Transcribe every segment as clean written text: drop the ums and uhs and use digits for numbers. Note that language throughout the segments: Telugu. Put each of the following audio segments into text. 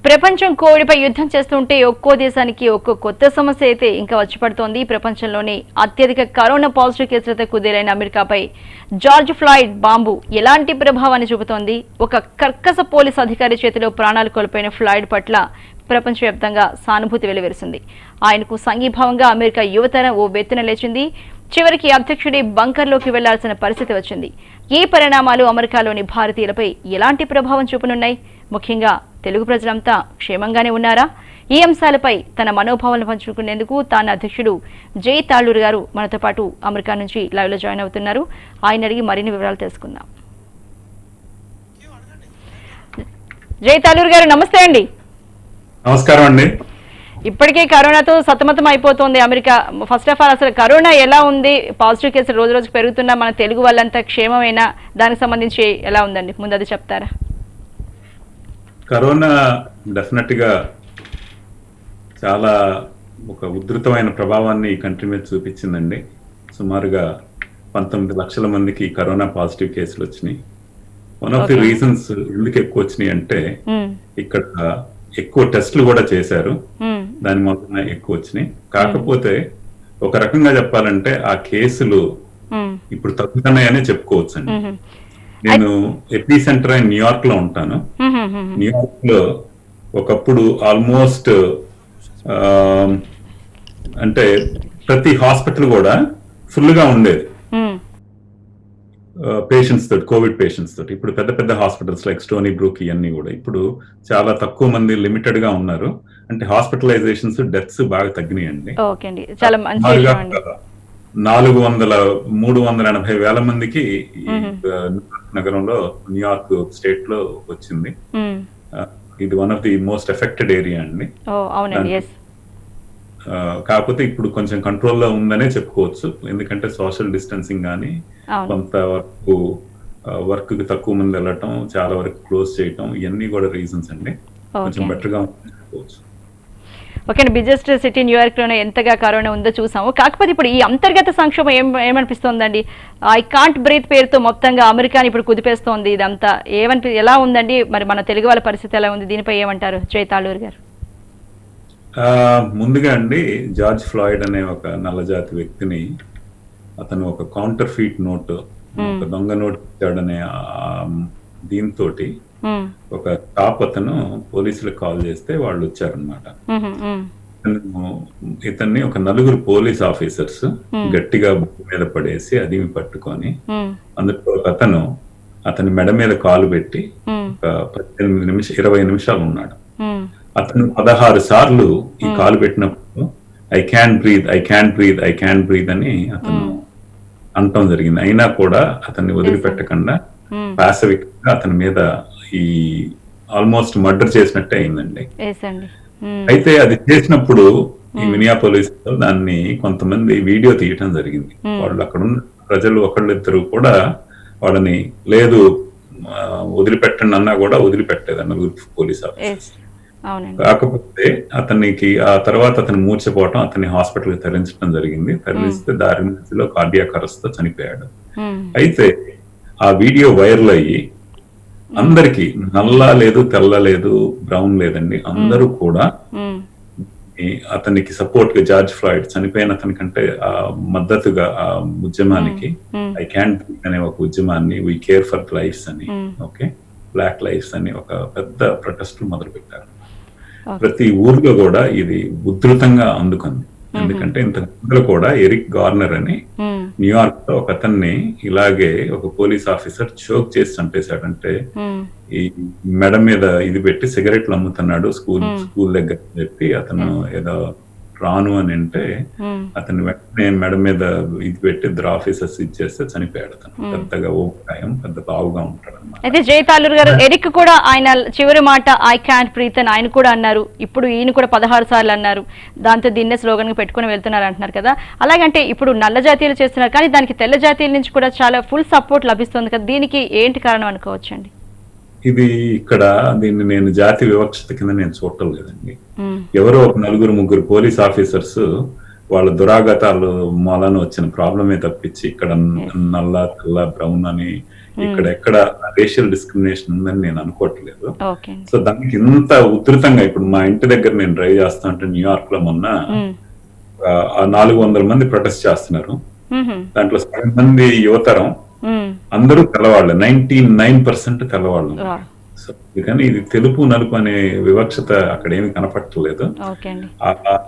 ప్రపంచం కోవిడ్పై యుద్ధం చేస్తుంటే ఒక్కో దేశానికి ఒక్కో కొత్త సమస్య అయితే ఇంకా వచ్చి పడుతోంది. ప్రపంచంలోని అత్యధిక కరోనా పాజిటివ్ కేసులతో కుదేరైన అమెరికాపై జార్జ్ ఫ్లాయిడ్ బాంబు ఎలాంటి ప్రభావాన్ని చూపుతోంది? ఒక కర్కశ పోలీస్ అధికారి చేతిలో ప్రాణాలు కోల్పోయిన ఫ్లాయిడ్ పట్ల ప్రపంచవ్యాప్తంగా సానుభూతి వెలువరిసింది. ఆయనకు సంఘీభావంగా అమెరికా యువతరం ఓ వెత్తున లేచింది. చివరికి అధ్యక్షుడి బంకర్లోకి వెళ్లాల్సిన పరిస్థితి వచ్చింది. ఈ పరిణామాలు అమెరికాలోని భారతీయులపై ఎలాంటి ప్రభావం చూపనున్నాయి? ముఖ్యంగా తెలుగు ప్రజలంతా క్షేమంగానే ఉన్నారా? ఈ అంశాలపై తన మనోభావాలను పంచుకునేందుకు తాను అధ్యక్షుడు జై తాళ్లూరు గారు మనతో పాటు అమెరికా నుంచి లైవ్ లో జాయిన్ అవుతున్నారు. ఆయన అడిగి మరిన్ని వివరాలు తెలుసుకుందాం. జై తాళ్లూరు గారు, నమస్తే అండి. నమస్కారం అండి. ఇప్పటికే కరోనాతో సతమతం అయిపోతుంది అమెరికా. ఫస్ట్ ఆఫ్ ఆల్ అసలు కరోనా ఎలా ఉంది? పాజిటివ్ కేసులు రోజు రోజుకు పెరుగుతున్నా మన తెలుగు వాళ్ళంతా క్షేమమైనా? దానికి సంబంధించి ఎలా ఉందండి, ముందు అది చెప్తారా? కరోనా డెఫినెట్ గా చాలా ఒక ఉధృతమైన ప్రభావాన్ని ఈ కంట్రీ మీద చూపించిందండి. సుమారుగా 19 లక్షల మందికి కరోనా పాజిటివ్ కేసులు వచ్చినాయి. వన్ ఆఫ్ ది రీజన్స్ ఎందుకు ఎక్కువ వచ్చినాయి అంటే ఇక్కడ ఎక్కువ టెస్టులు కూడా చేశారు, దాని మొత్తం ఎక్కువ వచ్చినాయి. కాకపోతే ఒక రకంగా చెప్పాలంటే ఆ కేసులు ఇప్పుడు తగ్గుతున్నాయనే చెప్పుకోవచ్చు అండి. నేను ఎపీ సెంటర్ అయిన న్యూయార్క్ లో ఉంటాను. న్యూయార్క్ లో ఒకప్పుడు ఆల్మోస్ట్ అంటే ప్రతి హాస్పిటల్ కూడా ఫుల్ గా ఉండేది పేషెంట్స్ తోటి, కోవిడ్ పేషెంట్స్ తోటి. ఇప్పుడు పెద్ద పెద్ద హాస్పిటల్స్ లైక్ స్టోనీ బ్రూక్ ఇవన్నీ కూడా ఇప్పుడు చాలా తక్కువ మంది, లిమిటెడ్ గా ఉన్నారు. అంటే హాస్పిటలైజేషన్స్, డెత్స్ బాగా తగ్గినాయండి. 380 వేల మందికి నగరంలో, న్యూయార్క్ స్టేట్ లో వచ్చింది. ఇది one of the most affected area అండి. కాకపోతే ఇప్పుడు కొంచెం కంట్రోల్లో ఉందనే చెప్పుకోవచ్చు. ఎందుకంటే సోషల్ డిస్టెన్సింగ్ కానీ, కొంత వరకు వర్క్ కి తక్కువ మంది వెళ్ళటం, చాలా వరకు క్లోజ్ చేయటం, ఇవన్నీ కూడా రీజన్స్ అండి. కొంచెం బెటర్ గా ఉందని చెప్పుకోవచ్చు. ఓకే అండి, బిగ్గెస్ట్ సిటీ న్యూయార్క్ లోనే ఎంతగా కరోనా ఉందో చూసాము. కాకపోతే ఇప్పుడు ఈ అంతర్గత సంక్షోభం ఏమనిపిస్తోందండి? ఐ కాంట్ బ్రీత్ పేరుతో మొత్తంగా అమెరికాని ఇప్పుడు కుదిపేస్తోంది. ఇదంతా ఎలా ఉందండి? మరి మన తెలుగు వాళ్ళ పరిస్థితి ఎలా ఉంది? దీనిపై ఏమంటారు జై తాళ్లూరు గారు? ముందుగా అండి, జార్జ్ ఫ్లాయిడ్ అనే ఒక నల్లజాతి వ్యక్తిని, అతను ఒక కౌంటర్ ఫీట్ నోట్, ఒక దొంగ నోట్ ఇచ్చాడనే దీంతో ఒక టాప్ అతను పోలీసులకు కాల్ చేస్తే వాళ్ళు వచ్చారనమాట. ఇతన్ని ఒక 4 పోలీస్ ఆఫీసర్స్ గట్టిగా బుక్ మీద పడేసి అది పట్టుకొని, అందులో ఒక అతని మెడ మీద కాలు పెట్టి ఒక 20 నిమిషాలు ఉన్నాడు. అతను 16 సార్లు ఈ కాలు పెట్టినప్పుడు I can breathe, I can breathe, I can breathe అని అతను అనటం జరిగింది. అయినా కూడా అతన్ని వదిలిపెట్టకుండా పాసిఫిక్ గా అతని మీద ఈ ఆల్మోస్ట్ మర్డర్ చేసినట్టే అయిందండి. అయితే అది చేసినప్పుడు ఈ మినియాపోలిస్ లో దాన్ని కొంతమంది వీడియో తీయటం జరిగింది. వాళ్ళు అక్కడ ఉన్న ప్రజలు ఒకళ్ళిద్దరు కూడా వాళ్ళని లేదు వదిలిపెట్టండి అన్నా కూడా వదిలిపెట్టేది అన్న పోలీస్ ఆఫీసర్స్. కాకపోతే అతనికి ఆ తర్వాత అతను మూర్చిపోవటం, అతన్ని హాస్పిటల్ కి తరలించడం జరిగింది. తరలిస్తే దారి మధ్యలో కార్డియాక్ అరెస్ట్ తో చనిపోయాడు. అయితే ఆ వీడియో వైరల్ అయ్యి అందరికి, నల్ల లేదు, తెల్ల లేదు, బ్రౌన్ లేదండి, అందరూ కూడా అతనికి సపోర్ట్ గా, జార్జ్ ఫ్లాయిడ్ చనిపోయిన అతనికంటే మద్దతుగా ఆ ఉద్యమానికి, ఐ క్యాన్ బ్రీత్ అనే ఒక ఉద్యమాన్ని, వీ కేర్ ఫర్ లైఫ్స్ అని, ఓకే, బ్లాక్ లైఫ్స్ అని ఒక పెద్ద ప్రొటెస్ట్ మొదలు పెట్టారు. ప్రతి ఊర్లో కూడా ఇది ఉధృతంగా అందుకుంది. ఎందుకంటే ఇంతకు కూడా ఎరిక్ గార్నర్ అని న్యూయార్క్ లో ఒక అతన్ని ఇలాగే ఒక పోలీస్ ఆఫీసర్ చోక్ చేసి చంపేశాడంటే, ఈ మెడ మీద ఇది పెట్టి సిగరెట్లు అమ్ముతున్నాడు స్కూల్ దగ్గర చెప్పి అతను ఏదో రాను అని అంటే అతను వెంటనే మెడ మీద ఇది పెట్టి ఇద్దరు ఆఫీసర్స్ ఇచ్చేస్తే చనిపోయాడు. అతను పెద్దగా ఓపాయం, పెద్ద బావుగా ఉంటాడు అన్నమాట. అయితే జై తాళ్లూరు గారు, ఎరిక్ కూడా ఆయన చివరి మాట ఐ క్యాంట్ బ్రీత్ అని ఆయన కూడా అన్నారు. ఇప్పుడు ఈయన కూడా 16 సార్లు అన్నారు. దాంతో దీన్నే స్లోగన్ గా పెట్టుకుని వెళ్తున్నారు అంటున్నారు కదా. అలాగంటే ఇప్పుడు నల్ల జాతీయులు చేస్తున్నారు, కానీ దానికి తెల్ల జాతీయుల నుంచి కూడా చాలా ఫుల్ సపోర్ట్ లభిస్తుంది కదా. దీనికి ఏంటి కారణం అనుకోవచ్చండి? ఇది ఇక్కడ దీన్ని నేను జాతి వివక్షత కింద నేను చూడటం లేదండి. ఎవరో ఒక 4-3 పోలీస్ ఆఫీసర్స్ వాళ్ళ దురాగతాలు మూలన వచ్చిన ప్రాబ్లమే తప్పించి ఇక్కడ నల్ల తెల్ల బ్రౌన్ అని ఇక్కడ ఎక్కడ రేషియల్ డిస్క్రిమినేషన్ ఉందని నేను అనుకోవట్లేదు. సో దానికి ఇంత ఉధృతంగా ఇప్పుడు మా ఇంటి దగ్గర నేను డ్రైవ్ చేస్తా ఉంటే న్యూయార్క్ లో మొన్న 400 మంది ప్రొటెస్ట్ చేస్తున్నారు. దాంట్లో 100 మంది యువతరం, అందరూ తెల్లవాళ్ళు, 99% తెల్లవాళ్ళు. సో కానీ ఇది తెలుపు నలుపు అనే వివక్షత అక్కడ ఏమి కనపడలేదు.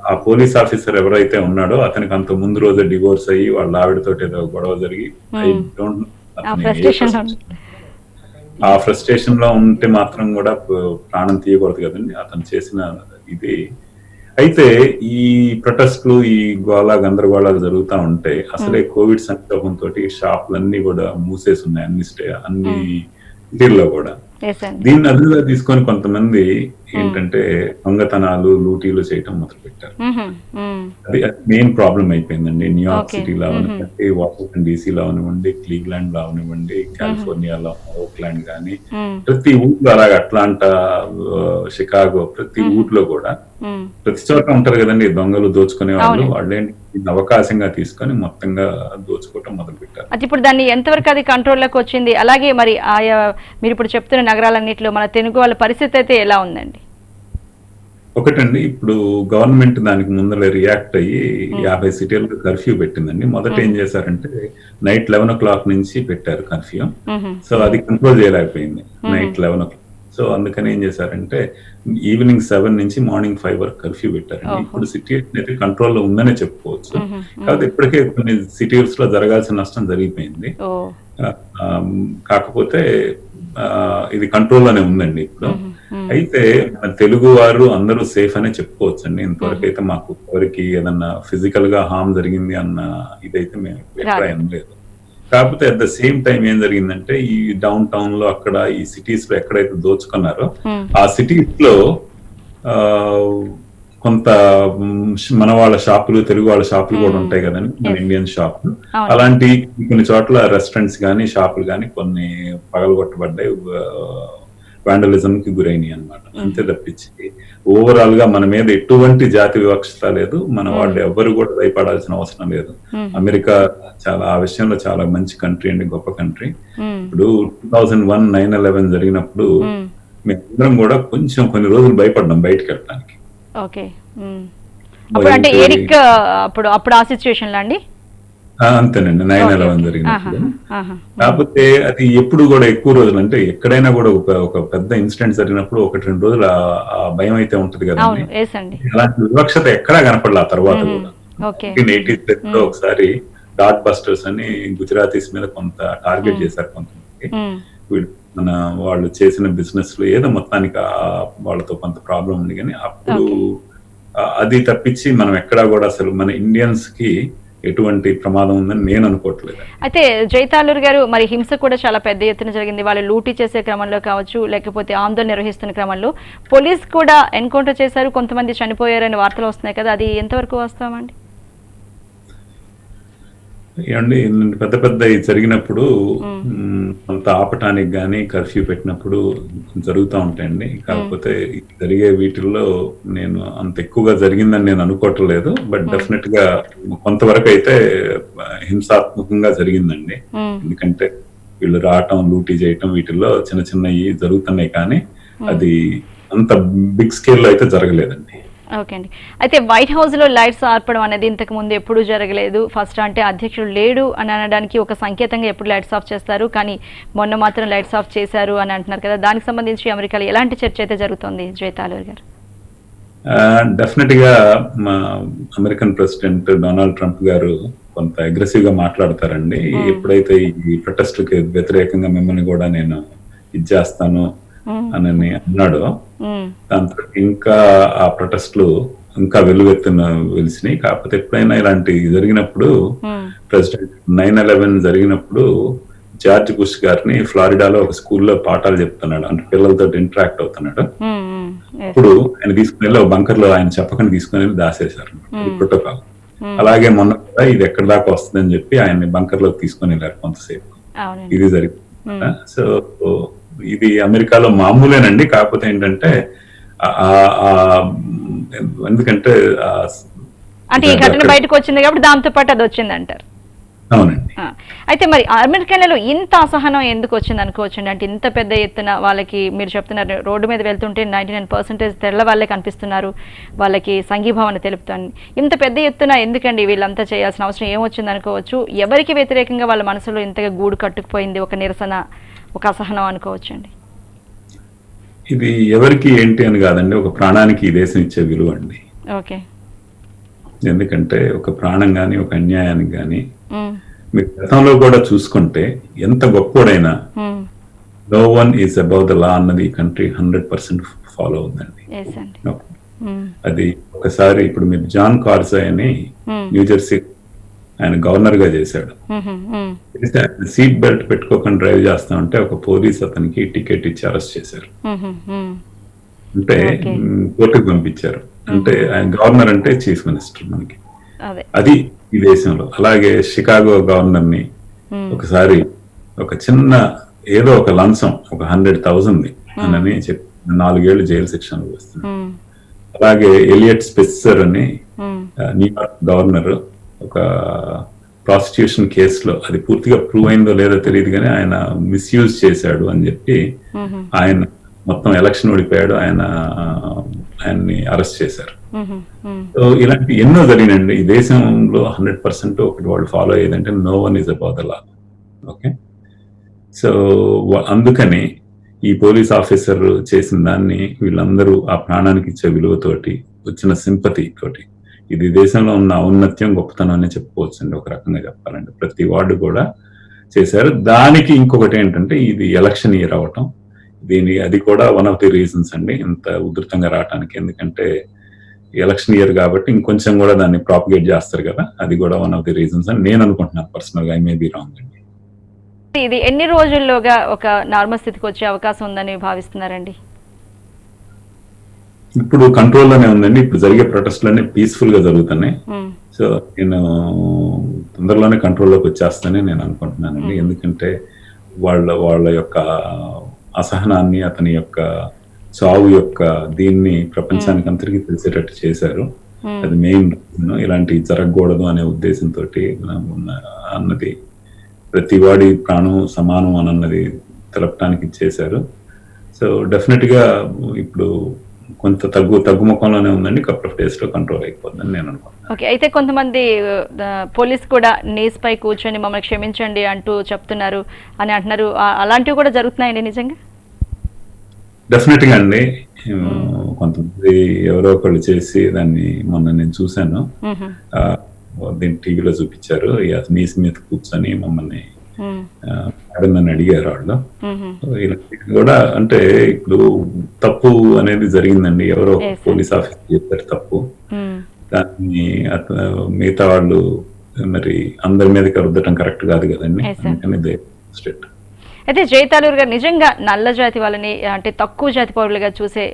ఆ పోలీస్ ఆఫీసర్ ఎవరైతే ఉన్నాడో అతనికి అంత ముందు రోజే డివోర్స్ అయ్యి వాళ్ళ ఆవిడతో ఏదో గొడవ జరిగి ఆ ఫ్రస్ట్రేషన్ లో ఉంటే మాత్రం కూడా ప్రాణం తీయకూడదు కదండి అతను చేసిన ఇది. అయితే ఈ ప్రొటెస్ట్లు, ఈ గోళ గందరగోళాలు జరుగుతూ ఉంటే అసలే కోవిడ్ సంక్షోభంతో షాపులన్నీ కూడా మూసేసి ఉన్నాయి అన్ని సిటీల్లో కూడా. దీన్ని అదునుగా తీసుకొని కొంతమంది ఏంటంటే దొంగతనాలు, లూటీలు చేయటం మొదలు పెట్టారు. అది మెయిన్ ప్రాబ్లం అయిపోయిందండి. న్యూయార్క్ సిటీలో అవనివ్వండి, వాషింగ్టన్ డీసీలో అవనివ్వండి, క్లీవ్లాండ్ లో అవనివ్వండి, కాలిఫోర్నియాలో ఓక్లాండ్ కానీ, ప్రతి ఊర్లో అలాగే అట్లాంటా, షికాగో, ప్రతి ఊర్లో కూడా ప్రతి చోట ఉంటారు కదండి దొంగలు, దోచుకునే వాళ్ళేంటి అవకాశంగా తీసుకొని మొత్తంగా దోచుకోవటం మొదలు పెట్టారు. అది ఇప్పుడు దాన్ని ఎంతవరకు అది కంట్రోల్లోకి వచ్చింది? అలాగే మరి ఆయా మీరు ఇప్పుడు చెప్తున్న నగరాలన్నింటిలో మన తెలుగు వాళ్ళ పరిస్థితి అయితే ఎలా ఉందండి? ఒకటండి, ఇప్పుడు గవర్నమెంట్ దానికి ముందర రియాక్ట్ అయ్యి 50 సిటీలకు కర్ఫ్యూ పెట్టిందండి. మొదట ఏం చేశారంటే నైట్ 11 o'clock నుంచి పెట్టారు కర్ఫ్యూ. సో అది కంట్రోల్ చేయలేకపోయింది నైట్ 11 o'clock. సో అందుకని ఏం చేశారంటే ఈవినింగ్ 7 నుంచి మార్నింగ్ 5 వరకు కర్ఫ్యూ పెట్టారండి. ఇప్పుడు సిట్యుయేషన్ అయితే కంట్రోల్లో ఉందనే చెప్పుకోవచ్చు. కాబట్టి ఇప్పటికే కొన్ని సిటీస్ లో జరగాల్సిన నష్టం జరిగిపోయింది. కాకపోతే ఇది కంట్రోల్లోనే ఉందండి ఇప్పుడు. అయితే మన తెలుగు వారు అందరూ సేఫ్ అనే చెప్పుకోవచ్చు అండి. ఇంతవరకు అయితే మాకు ఎవరికి ఏదన్నా ఫిజికల్ గా హార్మ్ జరిగింది అన్న ఇదైతే మేము అభిప్రాయం లేదు. కాకపోతే అట్ ద సేమ్ టైం ఏం జరిగిందంటే ఈ డౌన్ టౌన్ లో అక్కడ ఈ సిటీస్ లో ఎక్కడైతే దోచుకున్నారో ఆ సిటీస్ లో కొంత మన వాళ్ళ షాపులు, తెలుగు వాళ్ళ షాపులు కూడా ఉంటాయి కదండి, మన ఇండియన్ షాపులు. అలాంటి కొన్ని చోట్ల రెస్టారెంట్స్ కానీ షాపులు కానీ కొన్ని పగలగొట్టబడ్డాయి, వాండలిజం కి గురైనాయి అన్నమాట. అంతే తప్పించి ఓవరాల్ గా మన మీద ఎటువంటి జాతి వివక్షత లేదు. మన వాళ్ళు ఎవ్వరు కూడా భయపడాల్సిన అవసరం లేదు. అమెరికా చాలా ఆ విషయంలో చాలా మంచి కంట్రీ అండి, గొప్ప కంట్రీ. ఇప్పుడు 2001 9/11 జరిగినప్పుడు మేమందరం కూడా కొంచెం కొన్ని రోజులు భయపడ్డాం బయటకు వెళ్ళడానికి. అప్పుడు ఆ సిచ్యువేషన్ లో అండి అంతేనండి 9/11 జరిగినప్పుడు. కాకపోతే అది ఎప్పుడు కూడా ఎక్కువ రోజులు అంటే ఎక్కడైనా కూడా ఒక పెద్ద ఇన్సిడెంట్ జరిగినప్పుడు 1-2 రోజులు ఆ భయం అయితే ఉంటది కదండి. అలాంటి వివక్షత ఎక్కడా కనపడలే. ఆ తర్వాత కూడా 1980s లో ఒకసారి డాట్ బస్టర్స్ అని గుజరాతీస్ మీద కొంత టార్గెట్ చేశారు కొంతమంది. మన వాళ్ళు చేసిన బిజినెస్ లో ఏదో మొత్తానికి వాళ్ళతో కొంత ప్రాబ్లం ఉంది. కానీ అప్పుడు అది తప్పించి మనం ఎక్కడా కూడా అసలు మన ఇండియన్స్ కి ఎటువంటి ప్రమాదం ఉందని నేను అనుకోవట్లేదు. అయితే జైతాలూర్ గారు, మరి హింస కూడా చాలా పెద్ద ఎత్తున జరిగింది. వాళ్ళు లూటీ చేసే క్రమంలో కావచ్చు, లేకపోతే ఆందోళన నిర్వహిస్తున్న క్రమంలో పోలీస్ కూడా ఎన్కౌంటర్ చేశారు, కొంతమంది చనిపోయారని వార్తలు వస్తున్నాయి కదా, అది ఎంతవరకు వాస్తవమండి? ఏమండి, పెద్ద పెద్ద జరిగినప్పుడు కొంత ఆపటానికి గానీ కర్ఫ్యూ పెట్టినప్పుడు జరుగుతూ ఉంటాయండి. కాకపోతే జరిగే వీటిల్లో నేను అంత ఎక్కువగా జరిగిందని నేను అనుకోవటం లేదు. బట్ డెఫినెట్ గా కొంతవరకు అయితే హింసాత్మకంగా జరిగిందండి. ఎందుకంటే వీళ్ళు రావటం, లూటీ చేయటం వీటిల్లో చిన్న చిన్నవి జరుగుతున్నాయి, కానీ అది అంత బిగ్ స్కేల్ లో అయితే జరగలేదండి. ఓకే అండి. అయితే వైట్ హౌస్ లో లైట్స్ ఆర్పడం అనేది ఇంతకు ముందు ఎప్పుడు జరగలేదు. ఫస్ట్ అంటే అధ్యక్షుడు లేడు అని అనడానికి ఒక సంకేతంగా ఎప్పుడు లైట్స్ ఆఫ్ చేస్తారు, కానీ మొన్న మాత్రం లైట్స్ ఆఫ్ చేశారు అని అంటున్నారు కదా, దానికి సంబంధించి అమెరికాలో ఎలాంటి చర్చ అయితే జరుగుతుంది జైతాలూర్ గారు? డెఫినెట్ గా మా అమెరికన్ ప్రెసిడెంట్ డొనాల్డ్ ట్రంప్ గారు కొంత అగ్రెసివ్ గా మాట్లాడతారండి. ఎప్పుడైతే ఈ ప్రొటెస్ట్లకి వ్యతిరేకంగా మిమ్మల్ని కూడా నేను ఇది చేస్తాను అని అన్నాడు, దాంతో ఇంకా ఆ ప్రొటెస్ట్లు ఇంకా వెలిసినాయి. కాకపోతే ఎప్పుడైనా ఇలాంటి జరిగినప్పుడు ప్రెసిడెంట్ 9/11 జరిగినప్పుడు జార్జ్ బుష్ గారిని ఫ్లారిడాలో ఒక స్కూల్లో పాఠాలు చెప్తున్నాడు, అంటే పిల్లలతో ఇంటరాక్ట్ అవుతున్నాడు. అప్పుడు ఆయన తీసుకుని వెళ్ళి బంకర్ లో ఆయన చెప్పకుండా తీసుకుని వెళ్ళి దాసేశారు ప్రోటోకాల్. అలాగే మొన్న కూడా ఇది ఎక్కడి దాకా వస్తుందని చెప్పి ఆయన్ని బంకర్ లోకి తీసుకుని వెళ్ళారు కొంతసేపు. ఇది జరిగింది. సో ఇది అమెరికాలో మామూలేనండి. కాకపోతే ఏంటంటే ఎందుకంటే అంటే ఈ ఘటన బయటకు వచ్చింది కాబట్టి దాంతో పాటు అది వచ్చింది అంటారు. అవునండి. అయితే మరి అమెరికన్లలో ఇంత అసహనం ఎందుకు వచ్చింది అనుకోవచ్చండి? అంటే ఇంత పెద్ద ఎత్తున వాళ్ళకి మీరు చెప్తున్నారు రోడ్డు మీద వెళ్తుంటే 99% తెల్ల వాళ్ళే కనిపిస్తున్నారు, వాళ్ళకి సంఘీభావన తెలుపుతాను. ఇంత పెద్ద ఎత్తున ఎందుకండి వీళ్ళంతా చేయాల్సిన అవసరం ఏమొచ్చింది అనుకోవచ్చు? ఎవరికి వ్యతిరేకంగా వాళ్ళ మనసులో ఇంతగా గూడు కట్టుకుపోయింది ఒక నిరసన, ఒక అసహనం అనుకోవచ్చండి? ఇది ఎవరికి ఏంటి అని కాదండి, ఒక ప్రాణానికి ఈ దేశం ఇచ్చే విలువ అండి. ఓకే. ఎందుకంటే ఒక ప్రాణం కానీ ఒక అన్యాయానికి కానీ మీరు గతంలో కూడా చూసుకుంటే ఎంత గొప్పోడైనా no one is above the law అన్నది ఈ కంట్రీ 100% ఫాలో అవుతుందండి. అది ఒకసారి ఇప్పుడు మీరు జాన్ కార్జాయ్ అని న్యూజెర్సీ ఆయన గవర్నర్ గా చేశాడు. సీట్ బెల్ట్ పెట్టుకోకుండా డ్రైవ్ చేస్తా ఉంటే ఒక పోలీస్ అతనికి టికెట్ ఇచ్చి అరెస్ట్ చేశారు. అంటే కోర్టుకు పంపించారు. అంటే ఆయన గవర్నర్ అంటే చీఫ్ మినిస్టర్ మనకి, అది ఈ దేశంలో. అలాగే షికాగో గవర్నర్ ని ఒకసారి ఒక చిన్న ఏదో ఒక లంచం ఒక 100,000 అని చెప్పి 4 ఏళ్ళు జైలు శిక్ష అనుభవిస్తున్నారు. అలాగే ఎలియట్ స్పెసర్ అని న్యూయార్క్ గవర్నర్ ఒక ప్రాసిక్యూషన్ కేసులో, అది పూర్తిగా ప్రూవ్ అయిందో లేదో తెలియదు కానీ ఆయన మిస్యూజ్ చేశాడు అని చెప్పి ఆయన మొత్తం ఎలక్షన్ ఓడిపోయాడు, ఆయన్ని అరెస్ట్ చేశారు. సో ఇలాంటి ఎన్నో జరిగినండి ఈ దేశంలో. 100% ఒకటి వాళ్ళు ఫాలో అయ్యేదంటే no one is above the law. Okay, so అందుకని ఈ పోలీస్ ఆఫీసర్ చేసిన దాన్ని వీళ్ళందరూ ఆ ప్రాణానికి ఇచ్చే విలువతోటి వచ్చిన సింపతి తోటి, ఇది దేశంలో ఉన్న ఔన్నత్యం గొప్పతనం అని చెప్పుకోవచ్చండి. ఒక రకంగా చెప్పాలంటే ప్రతి వార్డు కూడా చేశారు. దానికి ఇంకొకటి ఏంటంటే ఇది ఎలక్షన్ ఇయర్ అవటం, అది కూడా వన్ ఆఫ్ ది రీజన్స్ అండి ఇంత ఉధృతంగా రావడానికి. ఎందుకంటే ఎలక్షన్ ఇయర్ కాబట్టి ఇంకొంచెం కూడా దాన్ని ప్రాపగేట్ చేస్తారు కదా, అది కూడా వన్ ఆఫ్ ది రీజన్స్ అని నేను అనుకుంటున్నాను పర్సనల్ గా. ఐ మే బి రాంగ్ అండి. ఇది ఎన్ని రోజుల్లోగా ఒక నార్మల్ స్థితికి వచ్చే అవకాశం ఉందని భావిస్తున్నారండి? ఇప్పుడు కంట్రోల్లోనే ఉందండి. ఇప్పుడు జరిగే ప్రొటెస్ట్లన్నీ పీస్ఫుల్ గా జరుగుతున్నాయి. సో నేను తొందరలోనే కంట్రోల్లోకి వచ్చేస్తానని నేను అనుకుంటున్నానండి. ఎందుకంటే వాళ్ళ యొక్క అసహనాన్ని, అతని యొక్క చావు యొక్క దీన్ని ప్రపంచానికి అందరికీ తెలిసేటట్టు చేశారు. అది మెయిన్. ఇలాంటి జరగకూడదు అనే ఉద్దేశంతో అన్నది, ప్రతి వాడి ప్రాణం సమానం అన్నది తెలపడానికి చేశారు. సో డెఫినెట్ గా ఇప్పుడు కొంత తగ్గుముఖంలోనే ఉందండి. కపుల్ ఆఫ్ డేస్ లో కంట్రోల్ అయిపోతుందని నేను అనుకుంటున్నాను. ఓకే, అయితే కొంతమంది పోలీస్ కూడా నీస్ పై కూర్చొని మమ్మల్ని క్షమించండి అంటూ చెప్తున్నారు అని అంటున్నారు. అలాంటివి కూడా జరుగుతున్నాయండి నిజంగా? డెఫినెట్ గా అండి. కొంతమంది ఎవరో ఒకళ్ళు చేసి దాన్ని మొన్న నేను చూశాను, దీన్ని టీవీలో చూపించారు. నీస్ మీద కూర్చొని మమ్మల్ని నన్ను అడిగారు వాళ్ళు. కూడా అంటే ఇప్పుడు తప్పు అనేది జరిగిందండి. ఎవరో పోలీస్ ఆఫీసర్ చెప్పారు తప్పు, దాన్ని మిగతా వాళ్ళు మరి అందరి మీదకి రుద్దటం కరెక్ట్ కాదు కదండి. అందుకని స్టేట్. అయితే జయతాలూరు గారు నిజంగా నల్ల జాతి వాళ్ళని అంటే తక్కువ జాతి పౌరులుగా చూసే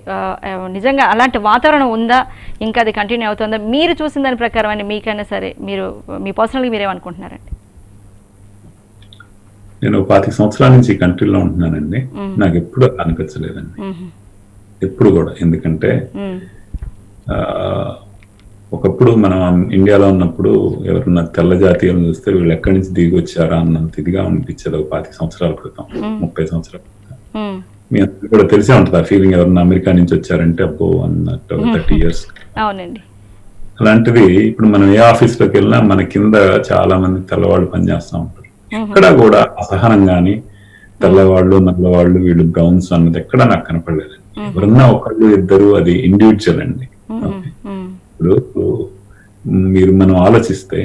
నిజంగా అలాంటి వాతావరణం ఉందా? ఇంకా అది కంటిన్యూ అవుతుందా? మీరు చూసిన దాని ప్రకారం అని మీకైనా సరే మీరు మీ పర్సనల్గా మీరేమనుకుంటున్నారండి? నేను 25 సంవత్సరాల నుంచి ఈ కంట్రీలో ఉంటున్నానండి. నాకు ఎప్పుడు అనిపించలేదండి, ఎప్పుడు కూడా. ఎందుకంటే ఒకప్పుడు మనం ఇండియాలో ఉన్నప్పుడు ఎవరన్నా తెల్ల జాతీయులను చూస్తే వీళ్ళు ఎక్కడి నుంచి దిగి వచ్చారా అన్నంత ఇదిగా అనిపించేది. ఒక 25 సంవత్సరాల క్రితం, 30 సంవత్సరాల క్రితం. మీ అందరికీ కూడా తెలిసే ఉంటుంది ఆ ఫీలింగ్. ఎవరన్నా అమెరికా నుంచి వచ్చారంటే అబ్బో అన్నట్టు 30 years. అవునండి. అలాంటిది ఇప్పుడు మనం ఏ ఆఫీస్ లోకి వెళ్ళినా మన కింద చాలా మంది తెల్లవాళ్ళు పనిచేస్తూ ఉంటారు. ఎక్కడ కూడా అసహనం గాని తెల్లవాళ్ళు నల్లవాళ్ళు వీళ్ళు బ్రౌన్స్ అన్నది ఎక్కడ నాకు కనపడలేదండి. ఎవరన్నా ఒకళ్ళు ఇద్దరు, అది ఇండివిజువల్ అండి. ఇప్పుడు మనం ఆలోచిస్తే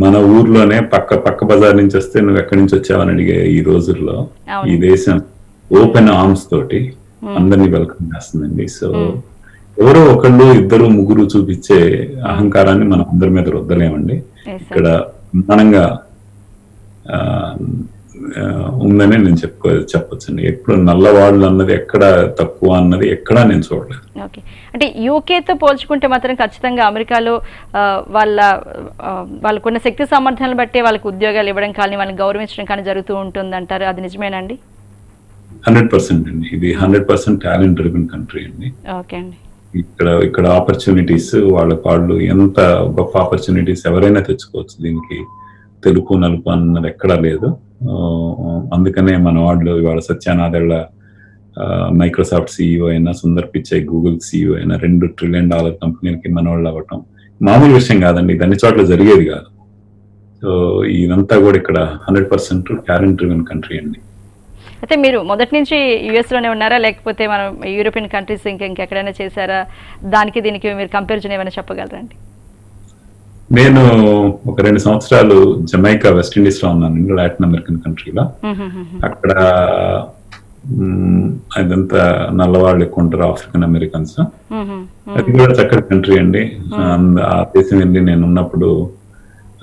మన ఊర్లోనే పక్క బజార్ నుంచి వస్తే నువ్వు ఎక్కడి నుంచి వచ్చావని అడిగే ఈ రోజుల్లో ఈ దేశం ఓపెన్ ఆర్మ్స్ తోటి అందరినీ వెల్కమ్ చేస్తుందండి. సో ఎవరో ఒకళ్ళు ఇద్దరు ముగ్గురు చూపించే అహంకారాన్ని మనం అందరి మీద రుద్దలేమండి. ఇక్కడ ప్రధానంగా ఉందని నేను చెప్పొచ్చండి. ఎప్పుడు నల్లవాళ్ళు అన్నది ఎక్కడ తక్కువ అన్నది ఎక్కడా నేను చూడలేదు. ఓకే, అంటే యూకేతో పోల్చుకుంటే మాత్రం ఖచ్చితంగా అమెరికాలో వాళ్ళకున్న శక్తి సామర్థ్యాలను బట్టి వాళ్ళకి ఉద్యోగాలు ఇవ్వడం కానీ వాళ్ళని గౌరవించడం కానీ జరుగుతూ ఉంటుంది అంటారు. అది నిజమేనండి? 100% అండి. ఇది 100% టాలెంట్ డ్రివెన్ కంట్రీ అండి. ఓకే అండి. ఇక్కడ ఆపర్చునిటీస్ వాళ్ళు ఎంత గొప్ప ఆపర్చునిటీస్ ఎవరైనా తెచ్చుకోవచ్చు. దీనికి తెలుపు నలుపు అన్నది ఎక్కడా లేదు. అందుకనే మన వాళ్ళు ఇవాళ సత్యానాదెళ్ల మైక్రోసాఫ్ట్ సిఇఓ అయినా, సుందర్ పిచ్చై గూగుల్ సిఇఓ అయినా, $2 ట్రిలియన్ కంపెనీలకి మన వాళ్ళు అవ్వటం మామూలు విషయం కాదండి. ఇది అన్ని చోట్ల జరిగేది కాదు. సో ఇదంతా కూడా ఇక్కడ 100% టాలెంట్ డ్రివెన్ కంట్రీ అండి. అయితే మీరు మొదటి నుంచి యుఎస్ లోనే ఉన్నారా, లేకపోతే మనం యూరోపియన్ కంట్రీస్ ఇంకెక్కడైనా చేశారా? దానికి దీనికి మీరు కంపారిజన్ ఏమైనా చెప్పగలరండి? నేను ఒక 2 సంవత్సరాలు జమైకా, వెస్ట్ ఇండీస్ లో ఉన్నానండి, లాటిన్ అమెరికన్ కంట్రీలో. అక్కడ అదంతా నల్లవాళ్ళు ఎక్కువ ఉంటారు, ఆఫ్రికన్ అమెరికన్స్. అది కూడా చక్కటి కంట్రీ అండి. ఆ దేశం వెళ్ళి నేను ఉన్నప్పుడు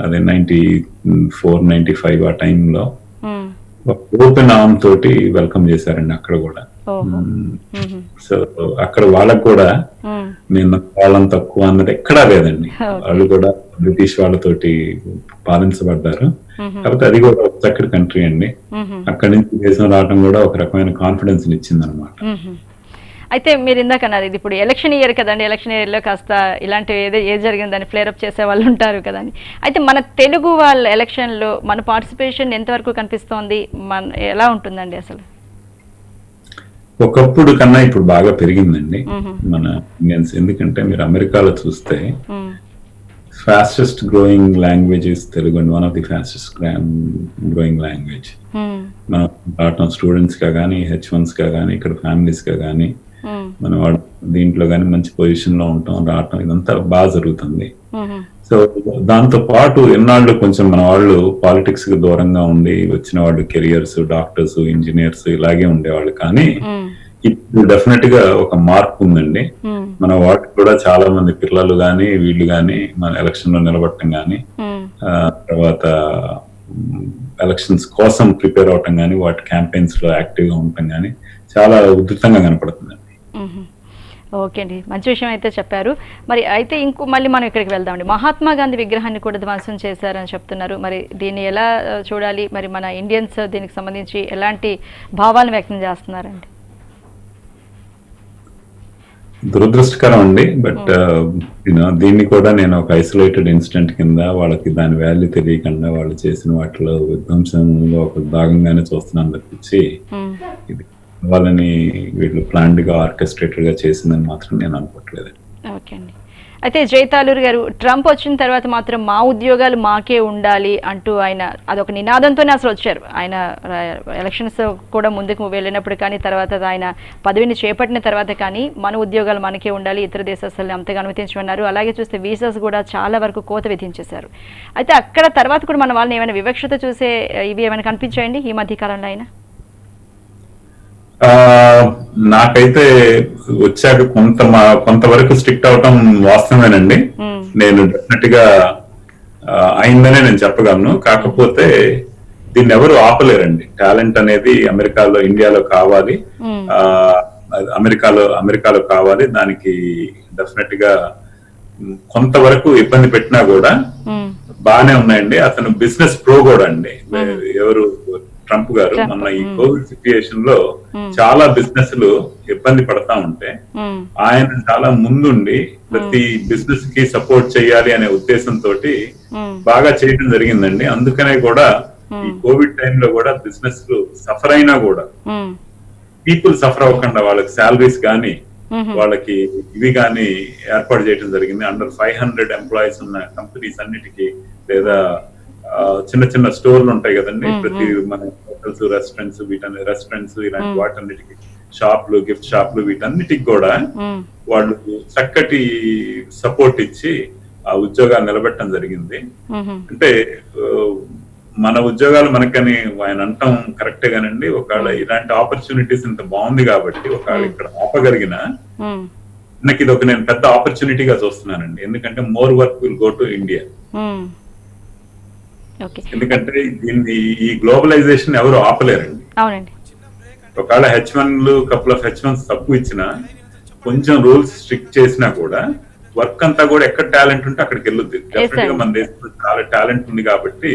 అదే 94, 95 ఆ టైంలో ఓపెన్ ఆర్మ్ తోటి వెల్కమ్ చేశారండి అక్కడ కూడా. సో అక్కడ వాళ్ళకు కూడా నేను వాళ్ళని తక్కువ అన్నది ఎక్కడా లేదండి. వాళ్ళు కూడా బ్రిటిష్ వాళ్ళతోటి పాలించబడ్డారు. కాకపోతే అది కూడా ఒక చక్కటి కంట్రీ అండి. అక్కడి నుంచి దేశం రావడం కూడా ఒక రకమైన కాన్ఫిడెన్స్ ఇచ్చింది అనమాట. అయితే మీరు ఇందాక అన్నారు ఇది ఇప్పుడు ఎలక్షన్ ఇయర్ కదండి, ఎలక్షన్ ఇయర్లో కాస్త ఇలాంటివి ఏది జరిగిందని ఫ్లేరప్ చేసే వాళ్ళు ఉంటారు కదండి. అయితే మన తెలుగు వాళ్ళ ఎలక్షన్లో మన పార్టిసిపేషన్ ఎంతవరకు కనిపిస్తోంది, ఎలా ఉంటుందండి అసలు? ఒకప్పుడు కన్నా ఇప్పుడు బాగా పెరిగిందండి మన ఇండియన్స్. ఎందుకంటే మీరు అమెరికాలో చూస్తే fastest growing language is Telugu and one of the fastest growing language. మనం స్టూడెంట్స్ గా కానీ, H1s గా కానీ, ఇక్కడ ఫ్యామిలీస్ గా కానీ, మన వాళ్ళు దీంట్లో కానీ మంచి పొజిషన్ లో ఉంటాం, రావటం ఇదంతా బాగా జరుగుతుంది. సో దాంతో పాటు ఎన్నాళ్ళు కొంచెం మన వాళ్ళు పాలిటిక్స్ కి దూరంగా ఉండి వచ్చిన వాళ్ళు కెరియర్స్, డాక్టర్స్, ఇంజనీర్స్ ఇలాగే ఉండేవాళ్ళు. కానీ ఇప్పుడు డెఫినెట్ గా ఒక మార్పు ఉందండి. మన వాటికి కూడా చాలా మంది పిల్లలు గాని, వీళ్ళు గాని మన ఎలక్షన్ లో నిలబడటం గాని, తర్వాత ఎలక్షన్స్ కోసం ప్రిపేర్ అవటం గాని, వాటి క్యాంపెయిన్స్ లో యాక్టివ్ గా ఉండటం గాని చాలా ఉధృతంగా కనపడుతుందండి. ఓకే అండి, మంచి విషయం అయితే చెప్పారు. మరి అయితే మళ్ళీ మనం ఇక్కడికి వెళ్దామండి. మహాత్మా గాంధీ విగ్రహాన్ని కూడా ధ్వంసం చేశారని చెప్తున్నారు. మరి దీన్ని ఎలా చూడాలి? మరి మన ఇండియన్స్ దీనికి సంబంధించి ఎలాంటి భావాలను వ్యక్తం చేస్తున్నారండి? దురదృష్టకరం అండి. బట్ దీన్ని కూడా నేను ఒక ఐసోలేటెడ్ ఇన్సిడెంట్ కింద, వాళ్ళకి దాని వాల్యూ తెలియకుండా వాళ్ళు చేసిన వాటిలో విధ్వంసంలో ఒక భాగంగానే చూస్తున్నాను తప్పించి ఇది వాళ్ళని వీళ్ళు ప్లాన్డ్ గా, ఆర్కెస్ట్రేటెడ్ గా చేసిందని మాత్రం నేను అనుకోవట్లేదు. ఓకే అండి. అయితే జైతాలూరు గారు, ట్రంప్ వచ్చిన తర్వాత మాత్రం మా ఉద్యోగాలు మాకే ఉండాలి అంటూ ఆయన అదొక నినాదంతోనే అసలు వచ్చారు. ఆయన ఎలక్షన్స్ కూడా ముందుకు వెళ్ళినప్పుడు కానీ, తర్వాత ఆయన పదవిని చేపట్టిన తర్వాత కానీ మన ఉద్యోగాలు మనకే ఉండాలి, ఇతర దేశాలను అంతగా అనుమతించమన్నారు. అలాగే చూస్తే వీసాస్ కూడా చాలా వరకు కోత విధించేశారు. అయితే అక్కడ తర్వాత కూడా మన వాళ్ళని ఏమైనా వివక్షత చూసే ఇవి ఏమైనా కనిపించాయండి ఈ మధ్య కాలంలో అయినా? నాకైతే వచ్చాక కొంతవరకు స్ట్రిక్ట్ అవటం వాస్తవమేనండి. నేను డెఫినెట్ గా అయిందనే నేను చెప్పగలను. కాకపోతే దీన్ని ఎవరు ఆపలేరండి. టాలెంట్ అనేది అమెరికాలో, ఇండియాలో కావాలి, అమెరికాలో కావాలి. దానికి డెఫినెట్ గా కొంతవరకు ఇబ్బంది పెట్టినా కూడా బాగానే ఉన్నాయండి. అతను బిజినెస్ ప్రో కూడా అండి. ఎవరు ట్రంప్ గారు మన ఈ కోవిడ్ సిచ్యుయేషన్ లో చాలా బిజినెస్లు ఇబ్బంది పడతా ఉంటే ఆయన చాలా ముందుండి ప్రతి బిజినెస్ కి సపోర్ట్ చేయాలి అనే ఉద్దేశంతో బాగా చేయడం జరిగిందండి. అందుకనే కూడా ఈ కోవిడ్ టైంలో కూడా బిజినెస్ సఫర్ అయినా కూడా పీపుల్ సఫర్ అవ్వకుండా వాళ్ళకి శాలరీస్ కానీ, వాళ్ళకి ఇవి కానీ ఏర్పాటు చేయడం జరిగింది. అండర్ 500 ఎంప్లాయీస్ ఉన్న కంపెనీస్ అన్నిటికీ, లేదా చిన్న చిన్న స్టోర్లు ఉంటాయి కదండి, ప్రతి మన హోటల్స్, రెస్టారెంట్స్ ఇలాంటి వాటన్నిటికి, షాప్లు, గిఫ్ట్ షాప్లు, వీటన్నిటికి కూడా వాళ్ళు చక్కటి సపోర్ట్ ఇచ్చి ఆ ఉద్యోగాలు నిలబెట్టడం జరిగింది. అంటే మన ఉద్యోగాలు మనకని ఆయన అంటాం కరెక్టే గానండి. ఒకవేళ ఇలాంటి ఆపర్చునిటీస్ ఇంత బాగుంది కాబట్టి ఒకవేళ ఇక్కడ ఆపగలిగిన నాకు ఇది ఒక నేను పెద్ద ఆపర్చునిటీగా చూస్తున్నానండి. ఎందుకంటే more work will go to India. ఎందుకంటే దీన్ని ఈ గ్లోబలైజేషన్ ఎవరు ఆపలేరండి. ఒకవేళ H1లు, కపుల్ ఆఫ్ H1s తక్కువ ఇచ్చినా, కొంచెం రూల్స్ స్ట్రిక్ట్ చేసినా కూడా వర్క్ అంతా కూడా ఎక్కడ టాలెంట్ ఉంటే అక్కడికి వెళ్ళొద్ది. డెఫినెట్ గా మన దేశంలో చాలా టాలెంట్ ఉంది కాబట్టి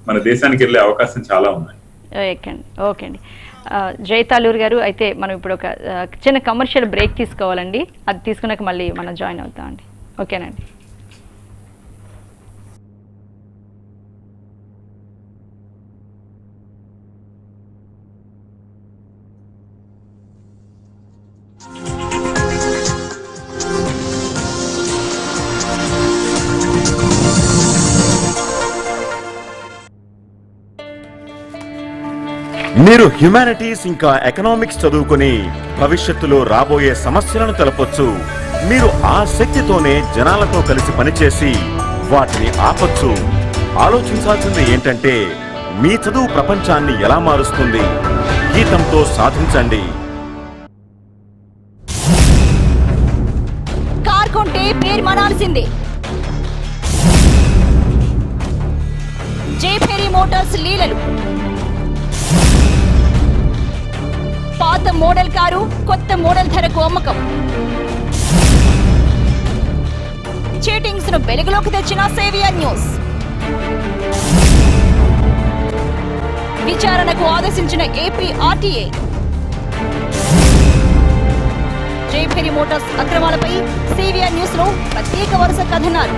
మన దేశానికి వెళ్ళే అవకాశం చాలా ఉన్నాయి. ఓకే అండి. జయతాలూరు గారు, అయితే మనం ఇప్పుడు ఒక చిన్న కమర్షియల్ బ్రేక్ తీసుకోవాలండి. అది తీసుకున్నాక మళ్ళీ మనం జాయిన్ అవుతామండి. ఓకేనండి. మీరు హ్యుమానిటీస్ ఇంకా ఎకనామిక్స్ చదువుకుని భవిష్యత్తులో రాబోయే సమస్యలను తెలపొచ్చు. మీరు ఆ శక్తితోనే జనాలతో కలిసి పనిచేసి వాటిని ఆపొచ్చు. ఆలోచించాల్సింది ఏంటంటే మీ చదువు ప్రపంచాన్ని ఎలా మారుస్తుంది? గీతంతో సాధించండి. కార్ కొంటే పేరు మనాల్సిందే. జేఫెరీ మోటార్స్ లీలలు. పాత మోడల్ కారు కొత్త మోడల్ ధరకు అమ్మకం. చీటింగ్స్ ను వెలుగులోకి తెచ్చిన సేవియర్ న్యూస్. విచారణకు ఆదేశించిన ఏపీ ఆర్టీఏ. జేఫెరీ మోటార్స్ అక్రమాలపై సేవియర్ న్యూస్ లో ప్రత్యేక వరుస కథనాలు.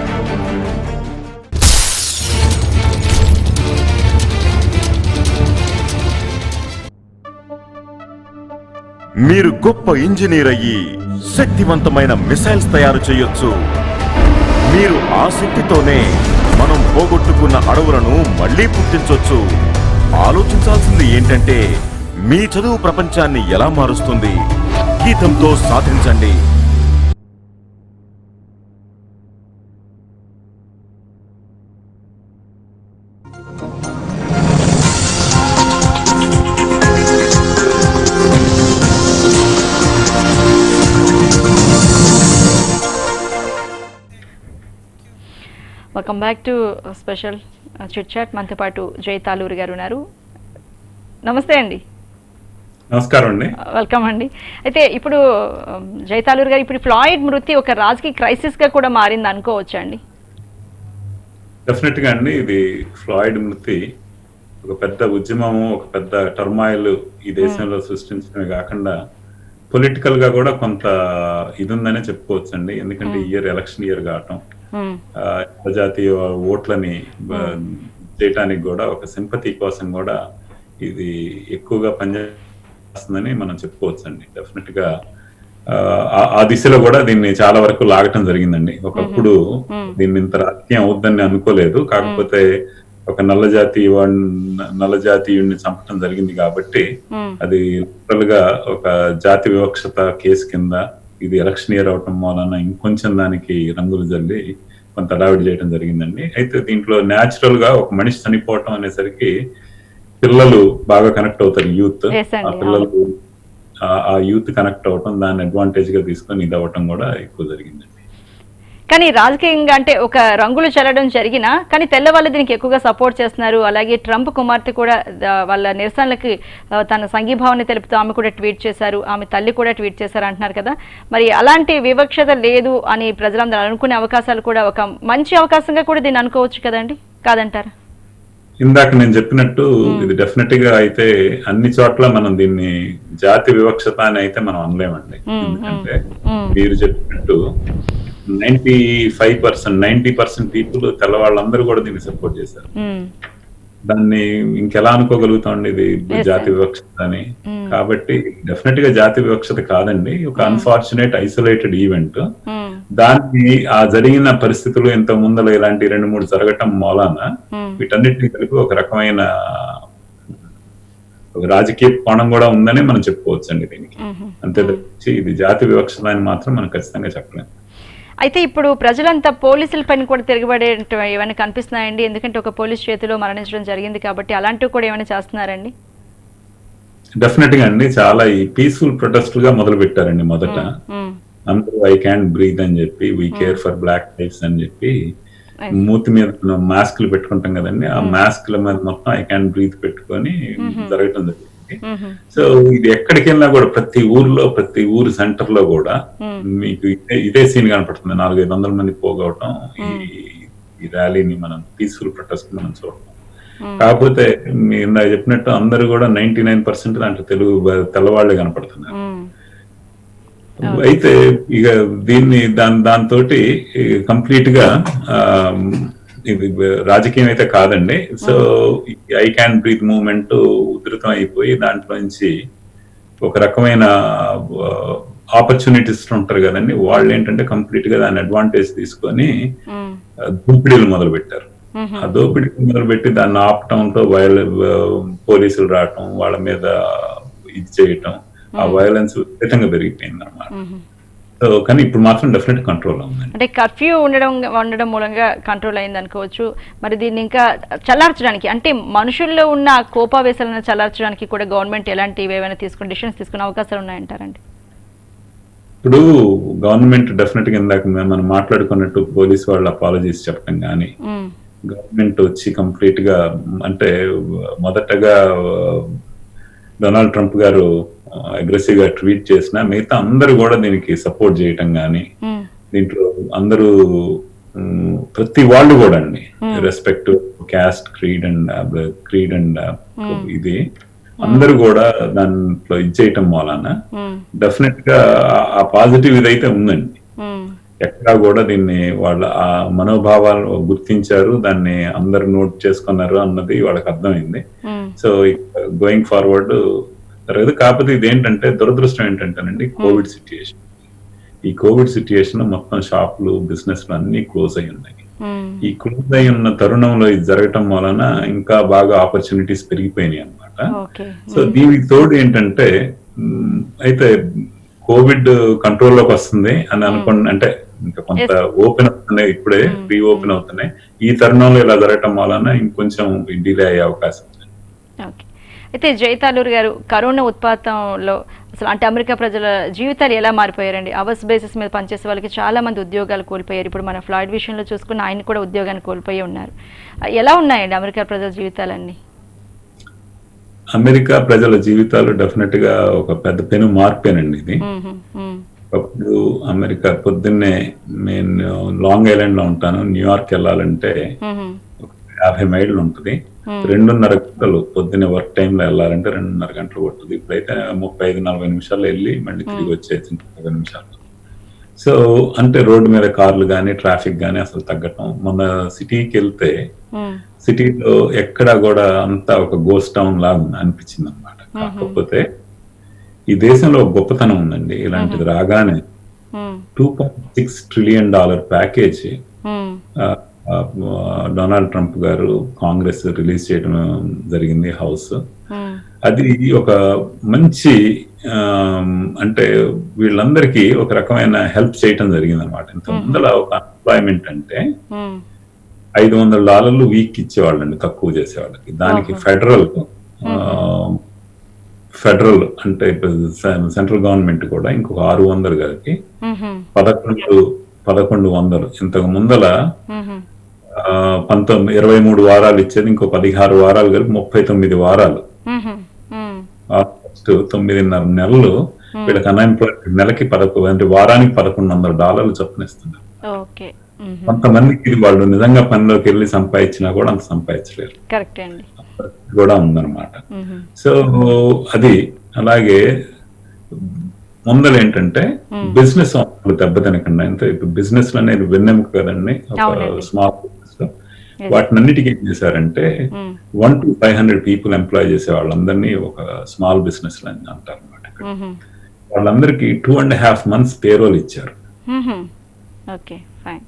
మీరు గొప్ప ఇంజనీర్ అయ్యి శక్తివంతమైన మిసైల్స్ తయారు చేయొచ్చు. మీరు ఆ శక్తితోనే మనం పోగొట్టుకున్న అడవులను మళ్లీ పుట్టించొచ్చు. ఆలోచించాల్సింది ఏంటంటే మీ చదువు ప్రపంచాన్ని ఎలా మారుస్తుంది? గీతంతో సాధించండి. Welcome back to special chit chat. మనతో పాటు జయతాలూరు గారు ఉన్నారు. నమస్తే అండి. నమస్కారం అండి. వెల్కమ్ అండి. అయితే ఇప్పుడు జయతాలూరు గారు, ఇప్పుడు ఫ్లాయిడ్ మృతి ఒక రాజకీయ క్రైసిస్ గా కూడా మారింది అనుకోవచ్చా అండి? డెఫినెట్ గా అండి, ఇది ఫ్లాయిడ్ మృతి ఒక పెద్ద ఉద్యమము, ఒక పెద్ద టర్మాయిల్ ఈ దేశంలో సృష్టించడమే కాకుండా పొలిటికల్ గా కూడా కొంత ఇది ఉందనే చెప్పుకోవచ్చు అండి. ఎందుకంటే ఇయర్ ఎలక్షన్ ఇయర్ కావటం, జాతీయ ఓట్లని చేయటానికి కూడా ఒక సింపతి కోసం కూడా ఇది ఎక్కువగా పనిచేస్తుందని మనం చెప్పుకోవచ్చు అండి. డెఫినెట్ గా ఆ దిశలో కూడా దీన్ని చాలా వరకు లాగటం జరిగిందండి. ఒకప్పుడు దీన్ని ఇంత రాజకీయం అవుద్దని అనుకోలేదు. కాకపోతే ఒక నల్ల జాతీయుడిని చంపటం జరిగింది కాబట్టి అది లిటరల్ గా ఒక జాతి వివక్షత కేసు కింద ఇది ఎలక్షన్ ఇయర్ అవటం వలన ఇంకొంచెం దానికి రంగులు జల్లి కొంత అడావిడి చేయడం జరిగిందండి. అయితే దీంట్లో న్యాచురల్ గా ఒక మనిషి చనిపోవటం అనేసరికి పిల్లలు బాగా కనెక్ట్ అవుతారు. యూత్, ఆ పిల్లలు ఆ యూత్ కనెక్ట్ అవటం, దాన్ని అడ్వాంటేజ్ గా తీసుకొని ఇది అవ్వటం కూడా ఎక్కువ జరిగిందండి. కానీ రాజకీయంగా అంటే ఒక రంగులు చల్లడం జరిగినా కానీ తెల్లవాళ్ళు దీనికి ఎక్కువగా సపోర్ట్ చేస్తున్నారు. అలాగే ట్రంప్ కుమార్తె కూడా వాళ్ళ నిరసనలకి తన సంఘీభావాన్ని తెలుపుతూ ఆమె కూడా ట్వీట్ చేశారు, ఆమె తల్లి కూడా ట్వీట్ చేశారు అంటున్నారు కదా. మరి అలాంటి వివక్షత లేదు అని ప్రజలందరూ అనుకునే అవకాశాలు కూడా ఒక మంచి అవకాశంగా కూడా దీన్ని అనుకోవచ్చు కదండి, కాదంటారా? ఇందాక నేను చెప్పినట్టు ఇది డెఫినెట్ గా అయితే అన్ని చోట్ల మనం దీన్ని జాతి వివక్షత అని అయితే మనం అనలేమండి. ఎందుకంటే మీరు చెప్పినట్టు 90% పీపుల్ తెల్లవాళ్ళందరూ కూడా దీన్ని సపోర్ట్ చేశారు. దాన్ని ఇంకెలా అనుకోగలుగుతామండి ఇది జాతి వివక్షత అని? కాబట్టి డెఫినెట్ గా జాతి వివక్షత కాదండి, ఒక అన్ఫార్చునేట్ ఐసోలేటెడ్ ఈవెంట్. దాన్ని ఆ జరిగిన పరిస్థితులు ఇంత ముందర ఇలాంటి 2-3 జరగటం మూలాన వీటన్నిటిని కలిపి ఒక రకమైన ఒక రాజకీయ కోణం కూడా ఉందని మనం చెప్పుకోవచ్చు అండి దీనికి. అంతే తప్పించి ఇది జాతి వివక్షత అని మాత్రం మనం ఖచ్చితంగా చెప్పలేము. అయితే ఇప్పుడు ప్రజలంతా పోలీసుల పైన కూడా తిరగబడే ఏమైనా కనిపిస్తున్నాయండి? ఎందుకంటే ఒక పోలీస్ చేతిలో మరణించడం జరిగింది కాబట్టి అలాంటివి కూడా ఏమైనా చేస్తున్నారండి? డెఫినెట్ గా అండి, చాలా ఈ పీస్ఫుల్ ప్రొటెస్ట్ గా మొదలు పెట్టారండి. మొదట అందరూ ఐ క్యాన్ బ్రీత్ అని చెప్పి, we care for black lives అని చెప్పి మూతి మీద మాస్క్లు పెట్టుకుంటాం కదండి, ఆ మాస్క్ల మీద మొత్తం ఐ క్యాన్ బ్రీత్ పెట్టుకొని జరగటం జరిగింది. సో ఇది ఎక్కడికి వెళ్ళినా కూడా ప్రతి ఊర్లో, ప్రతి ఊరు సెంటర్ లో కూడా మీకు ఇదే సీన్ కనపడుతుంది. 400-500 మంది పోగవటం ఈ ర్యాలీని మనం పీస్ఫుల్ ప్రొటెస్ట్ మనం చూడటం. కాకపోతే మీరు ఇందాక చెప్పినట్టు అందరూ కూడా 99% దాంట్లో తెల్లవాళ్లే కనపడుతున్నారు. అయితే ఇక దీన్ని దాంతో కంప్లీట్ గా ఇది రాజకీయం అయితే కాదండి. So I can breathe movement ఉధృతం అయిపోయి దాంట్లో నుంచి ఒక రకమైన ఆపర్చునిటీస్ ఉంటారు కదండి, వాళ్ళు ఏంటంటే కంప్లీట్ గా దాన్ని అడ్వాంటేజ్ తీసుకొని దోపిడీలు మొదలు పెట్టారు. ఆ దోపిడీలు మొదలుపెట్టి దాన్ని ఆపటంతో పోలీసులు రావటం, వాళ్ళ మీద ఇది చేయటం, ఆ వైలెన్స్ విపరీతంగా పెరిగిపోయింది అన్నమాట. సో కానీ ఇప్పుడు మాత్రం డెఫినెట్ కంట్రోల్ ఉందండి. అంటే కర్ఫ్యూ ఉండడం మూలంగా కంట్రోల్ అయింది అనుకోవచ్చు. మరి దీన్ని ఇంకా చల్లార్చడానికి, అంటే మనుషుల్లో ఉన్న కోపావేశాలను చల్లార్చడానికి కూడా గవర్నమెంట్ ఎలాంటి ఏవైనా డిసిషన్స్ తీసుకునే అవకాశాలు ఉన్నాయంటారండి? ఇప్పుడు గవర్నమెంట్ డెఫినెట్ గా ఇందాక మనం మాట్లాడుకున్నట్టు పోలీస్ వాళ్ళు అపాలజీస్ చెప్పడం కానీ, గవర్నమెంట్ వచ్చి కంప్లీట్ గా అంటే మొదటగా డొనాల్డ్ ట్రంప్ గారు అగ్రెసివ్ గా ట్వీట్ చేసిన మిగతా అందరూ కూడా దీనికి సపోర్ట్ చేయటం కానీ, దీంట్లో అందరూ ప్రతి వాళ్ళు కూడా అండి రెస్పెక్ట్ క్యాస్ట్ క్రీడ్ అండ్ ఇది అందరూ కూడా దాంట్లో ఇది చేయటం వలన డెఫినెట్ గా ఆ పాజిటివ్ ఇదైతే ఉందండి. ఎక్కడా కూడా దీన్ని వాళ్ళ ఆ మనోభావాలు గుర్తించారు, దాన్ని అందరు నోట్ చేసుకున్నారు అన్నది వాళ్ళకి అర్థమైంది. సో గోయింగ్ ఫార్వర్డ్ జరగదు. కాకపోతే ఇదేంటంటే దురదృష్టం ఏంటంటేనండి, కోవిడ్ సిచ్యుయేషన్. ఈ కోవిడ్ సిచ్యుయేషన్ మొత్తం షాపులు బిజినెస్లు అన్ని క్లోజ్ అయి ఉన్నాయి. ఈ క్లోజ్ అయి ఉన్న తరుణంలో ఇది జరగటం వలన ఇంకా బాగా ఆపర్చునిటీస్ పెరిగిపోయినాయి అన్నమాట. సో దీనికి తోడు ఏంటంటే అయితే కోవిడ్ కంట్రోల్లోకి వస్తుంది అని అనుకోండి, అంటే ఇంకా కొంత ఓపెన్ అవుతున్నాయి, ఇప్పుడే రీ ఓపెన్ అవుతున్నాయి. ఈ తరుణంలో ఇలా జరగటం వలన ఇంకొంచెం డిలే అయ్యే అవకాశం ఉంది. అయితే జైతాలూరు గారు, కరోనా ఉత్పాతంలో అసలు అంటే అమెరికా ప్రజల జీవితాలు ఎలా మారిపోయారండి? అవర్స్ బేసిస్ మీద పనిచేసే వాళ్ళకి చాలా మంది ఉద్యోగాలు కోల్పోయారు. ఇప్పుడు మన ఫ్లాయిడ్ విషయంలో చూసుకున్న ఆయన కూడా ఉద్యోగాన్ని కోల్పోయి ఉన్నారు. ఎలా ఉన్నాయండి అమెరికా ప్రజల జీవితాలన్నీ? అమెరికా ప్రజల జీవితాలు డెఫినెట్ గా ఒక పెద్ద పెను మార్పేనండి ఇది. అప్పుడు అమెరికా పొద్దున్నే, నేను లాంగ్ ఐలాండ్ లో ఉంటాను, న్యూయార్క్ వెళ్ళాలంటే 50 మైళ్ళు ఉంటుంది, 2.5 గంటలు పొద్దున్నే వర్క్ టైమ్ లో వెళ్ళాలంటే 2.5 గంటలు పడుతుంది. ఇప్పుడైతే 35-40 నిమిషాలు వెళ్ళి మళ్ళీ తిరిగి వచ్చేసి 30 నిమిషాలు. సో అంటే రోడ్డు మీద కార్లు కానీ ట్రాఫిక్ కానీ అసలు తగ్గటం. మొన్న సిటీకి వెళ్తే సిటీలో ఎక్కడా కూడా అంతా ఒక గోస్ట్ టౌన్ లాగా అనిపించింది అనమాట. కాకపోతే ఈ దేశంలో ఒక గొప్పతనం ఉందండి, ఇలాంటిది రాగానే $2.6 ట్రిలియన్ ప్యాకేజ్ డొనాల్డ్ ట్రంప్ గారు కాంగ్రెస్ రిలీజ్ చేయడం జరిగింది, హౌస్. అది ఒక మంచి అంటే వీళ్ళందరికీ ఒక రకమైన హెల్ప్ చేయటం జరిగింది అనమాట. ఇంత ముందర ఒక అన్ఎంప్లాయ్మెంట్ అంటే $500 వీక్ ఇచ్చేవాళ్ళండి, తక్కువ చేసేవాళ్ళకి. దానికి ఫెడరల్ అంటే సెంట్రల్ గవర్నమెంట్ కూడా ఇంకొక 600 గారికి 1100. ఇంతకు ముందల 23 వారాలు ఇచ్చేది, ఇంకో 16 వారాలు కలిపి 39 వారాలు, 9.5 నెలలు వీళ్ళకి అన్ఎంప్లాయ్మెంట్. నెలకి వారానికి $1,100 చొప్పునిస్తున్నారు. కొంతమందికి వాళ్ళు నిజంగా పనిలోకి వెళ్ళి సంపాదించినా కూడా అంత సంపాదించలేరు కూడా ఉందన్నమాట. సో అది అలాగే ముందర ఏంటంటే బిజినెస్ దెబ్బతినకుండా, అంటే ఇప్పుడు బిజినెస్ అనేది వెన్నెముక కదండి స్మాల్ బిజినెస్ లో. వాటినన్నిటికీ ఏం చేశారంటే 1 to 500 పీపుల్ ఎంప్లాయ్ చేసే వాళ్ళందరినీ ఒక స్మాల్ బిజినెస్ అని అంటారు అనమాట. వాళ్ళందరికీ 2.5 months పేరోల్ ఇచ్చారు.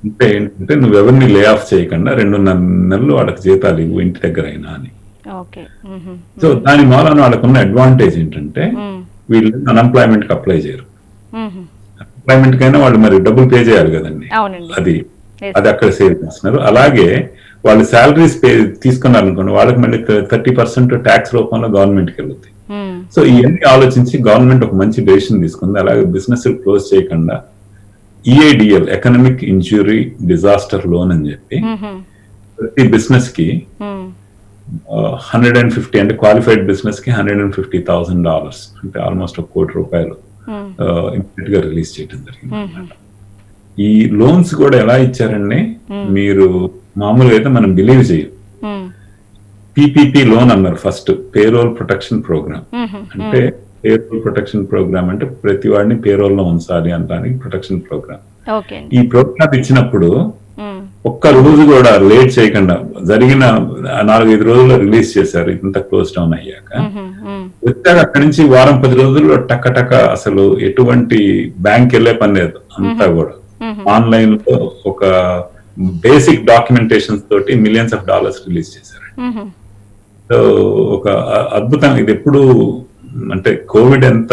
అంటే ఏంటంటే నువ్వెవరిని లే ఆఫ్ చేయకుండా 2.5 నెలలు వాళ్ళకి జీతాలు ఇవ్వు ఇంటి దగ్గర అయినా అని. సో దాని మూలన వాళ్ళకున్న అడ్వాంటేజ్ ఏంటంటే వీళ్ళు అన్ఎంప్లాయ్మెంట్ కి అప్లై చేయరు. అన్ఎంప్లాయ్మెంట్ కైనా వాళ్ళు మరి డబ్బులు పే చేయాలి కదండి, అది అక్కడ సేవ్ చేస్తున్నారు. అలాగే వాళ్ళు శాలరీస్ పే తీసుకున్నారు అనుకోండి, వాళ్ళకి మళ్ళీ 30% ట్యాక్స్ రూపంలో గవర్నమెంట్ కి వెళ్తుంది. సో ఇవన్నీ ఆలోచించి గవర్నమెంట్ ఒక మంచి డెసిషన్ తీసుకుంది. అలాగే బిజినెస్ క్లోజ్ చేయకుండా EIDL, economic injury disaster loan అని చెప్పి ప్రతి బిజినెస్ కి 150, అంటే క్వాలిఫైడ్ బిజినెస్ కి $150,000, అంటే ఆల్మోస్ట్ ₹1,00,00,000 ఇమీడియట్ గా రిలీజ్ చేయడం జరిగింది. ఈ లోన్స్ కూడా ఎలా ఇచ్చారండి, మీరు మామూలుగా అయితే మనం బిలీవ్ చేయం, PPP లోన్ అన్నారు ఫస్ట్, పేరోల్ ప్రొటెక్షన్ ప్రోగ్రామ్. అంటే పేరోల్ ప్రొటెక్షన్ ప్రోగ్రామ్ అంటే ప్రతి వాడిని పేరోల్ లో ఉంచాలి అనడానికి ప్రొటెక్షన్ ప్రోగ్రామ్. ఓకే అండి. ఈ ప్రోగ్రామ్ ఇచ్చినప్పుడు ఒక్క రోజు కూడా లేట్ చేయకుండా జరిగిన 4-5 రోజుల్లో రిలీజ్ చేశారు. ఇంత క్లోజ్ డౌన్ అయ్యాక వచ్చాక అక్కడి నుంచి వారం 10 రోజుల్లో టక్క అసలు ఎటువంటి బ్యాంక్ వెళ్ళే పని లేదు. అంతా కూడా ఆన్లైన్ లో ఒక బేసిక్ డాక్యుమెంటేషన్స్ తోటి మిలియన్స్ ఆఫ్ డాలర్స్ రిలీజ్ చేశారు. సో ఒక అద్భుతం. ఇది ఎప్పుడు అంటే కోవిడ్ ఎంత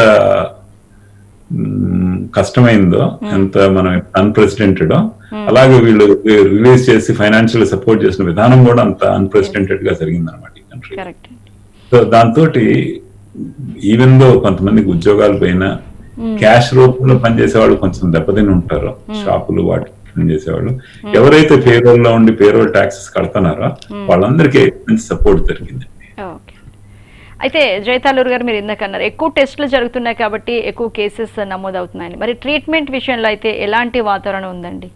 కష్టమైందో, ఎంత మనం అన్ప్రెసిడెంటెడ్, అలాగే వీళ్ళు రిలీజ్ చేసి ఫైనాన్షియల్ సపోర్ట్ చేసిన విధానం కూడా అంత అన్ప్రెసిడెంటెడ్ గా జరిగింది అనమాట ఈ కంట్రీ. సో దాంతో ఈవెన్ దో కొంతమందికి ఉద్యోగాలు పోయినా క్యాష్ రూపంలో పనిచేసే వాళ్ళు కొంచెం దెబ్బతిని ఉంటారు. షాపులు వాటి పనిచేసేవాళ్ళు ఎవరైతే పేరోల్ లో ఉండి పేరోల్ ట్యాక్సెస్ కడుతున్నారో వాళ్ళందరికీ మంచి సపోర్ట్ దొరికింది. అయితే జయతాలూరు గారు, మీరు ఇందాక అన్నారు ఎక్కువ టెస్టులు జరుగుతున్నాయి కాబట్టి ఎక్కువ కేసెస్ నమోదవుతున్నాయని. మరి ట్రీట్మెంట్ విషయంలో అయితే ఎలాంటి వాతావరణం ఉందండి?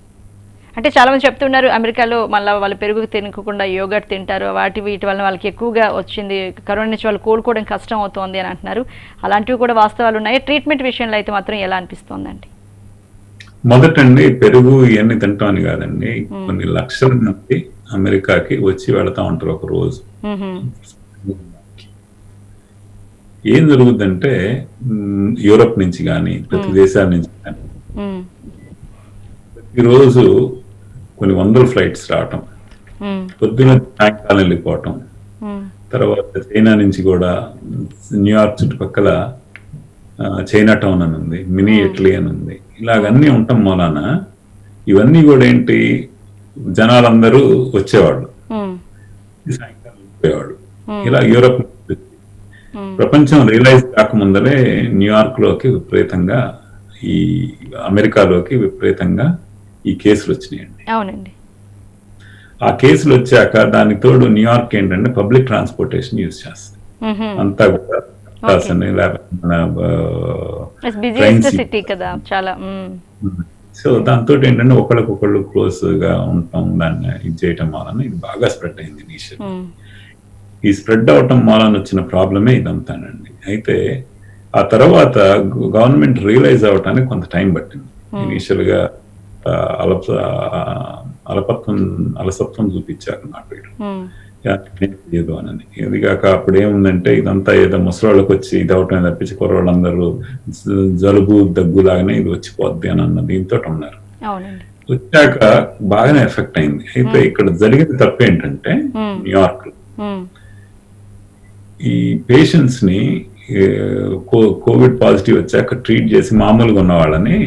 అంటే చాలా మంది చెప్తున్నారు అమెరికాలో మళ్ళీ వాళ్ళు పెరుగు తినకుండా యోగర్ట్ తింటారు, వీటి వల్ల వాళ్ళకి ఎక్కువగా వచ్చింది, కరోనా నుంచి వాళ్ళు కోలుకోవడం కష్టం అవుతోంది అని అంటున్నారు. అలాంటివి కూడా వాస్తవాలు ఉన్నాయి. ట్రీట్మెంట్ విషయంలో అయితే మాత్రం ఎలా అనిపిస్తోందండి? మొదటండి పెరుగు ఇవన్నీ తింటామని కాదండి, కొన్ని లక్షల మంది అమెరికాకి వచ్చి వెళతా ఉంటారు ఒక రోజు. ఏం జరుగుతుందంటే యూరోప్ నుంచి కానీ ప్రతి దేశాల నుంచి కానీ ప్రతిరోజు కొన్ని 100 ఫ్లైట్స్ రావటం, పొద్దున సాయంకాలం వెళ్ళిపోవటం, తర్వాత చైనా నుంచి కూడా న్యూయార్క్ చుట్టుపక్కల చైనా టౌన్ అని ఉంది, మినీ ఇటలీ అని ఉంది, ఇలాగన్నీ ఉండటం మూలాన ఇవన్నీ కూడా ఏంటి, జనాలందరూ వచ్చేవాళ్ళు, సాయంకాలం వెళ్ళిపోయేవాళ్ళు. ఇలా యూరోప్ ప్రపంచం రియలైజ్ కాకముందలే న్యూయార్క్ లోకి విపరీతంగా, ఈ అమెరికాలోకి విపరీతంగా ఈ కేసులు వచ్చినాయండి. అవునండి. ఆ కేసులు వచ్చాక దానికి తోడు న్యూయార్క్ ఏంటంటే పబ్లిక్ ట్రాన్స్పోర్టేషన్ యూజ్ చేస్తుంది. అంతా కూడా సో దాంతో ఏంటంటే ఒకళ్ళకొకళ్ళు క్లోజ్ గా ఉంటాం, దాన్ని ఇది చేయటం వలన ఇది బాగా స్ప్రెడ్ అయింది. ఇనిషియల్ ఈ స్ప్రెడ్ అవటం వలన వచ్చిన ప్రాబ్లమే ఇదంతానండి. అయితే ఆ తర్వాత గవర్నమెంట్ రియలైజ్ అవటానికి కొంత టైం పట్టింది. ఇనిషియల్ గా అలసత్వం చూపించారు నాకు ఏదో అని. ఇది కాక అప్పుడు ఏముందంటే ఇదంతా ఏదో ముసలాళ్ళకి వచ్చి ఇది అవటం తప్పించి కుర్రోళ్ళందరూ జలుబు దగ్గులాగానే ఇది వచ్చిపోద్ది అని అన్న దీంతో ఉన్నారు. వచ్చాక బాగానే ఎఫెక్ట్ అయింది. అయితే ఇక్కడ జరిగిన తప్పు ఏంటంటే న్యూయార్క్ లో ఈ పేషెంట్స్ ని కోవిడ్ పాజిటివ్ వచ్చాక ట్రీట్ చేసి మామూలుగా ఉన్న వాళ్ళని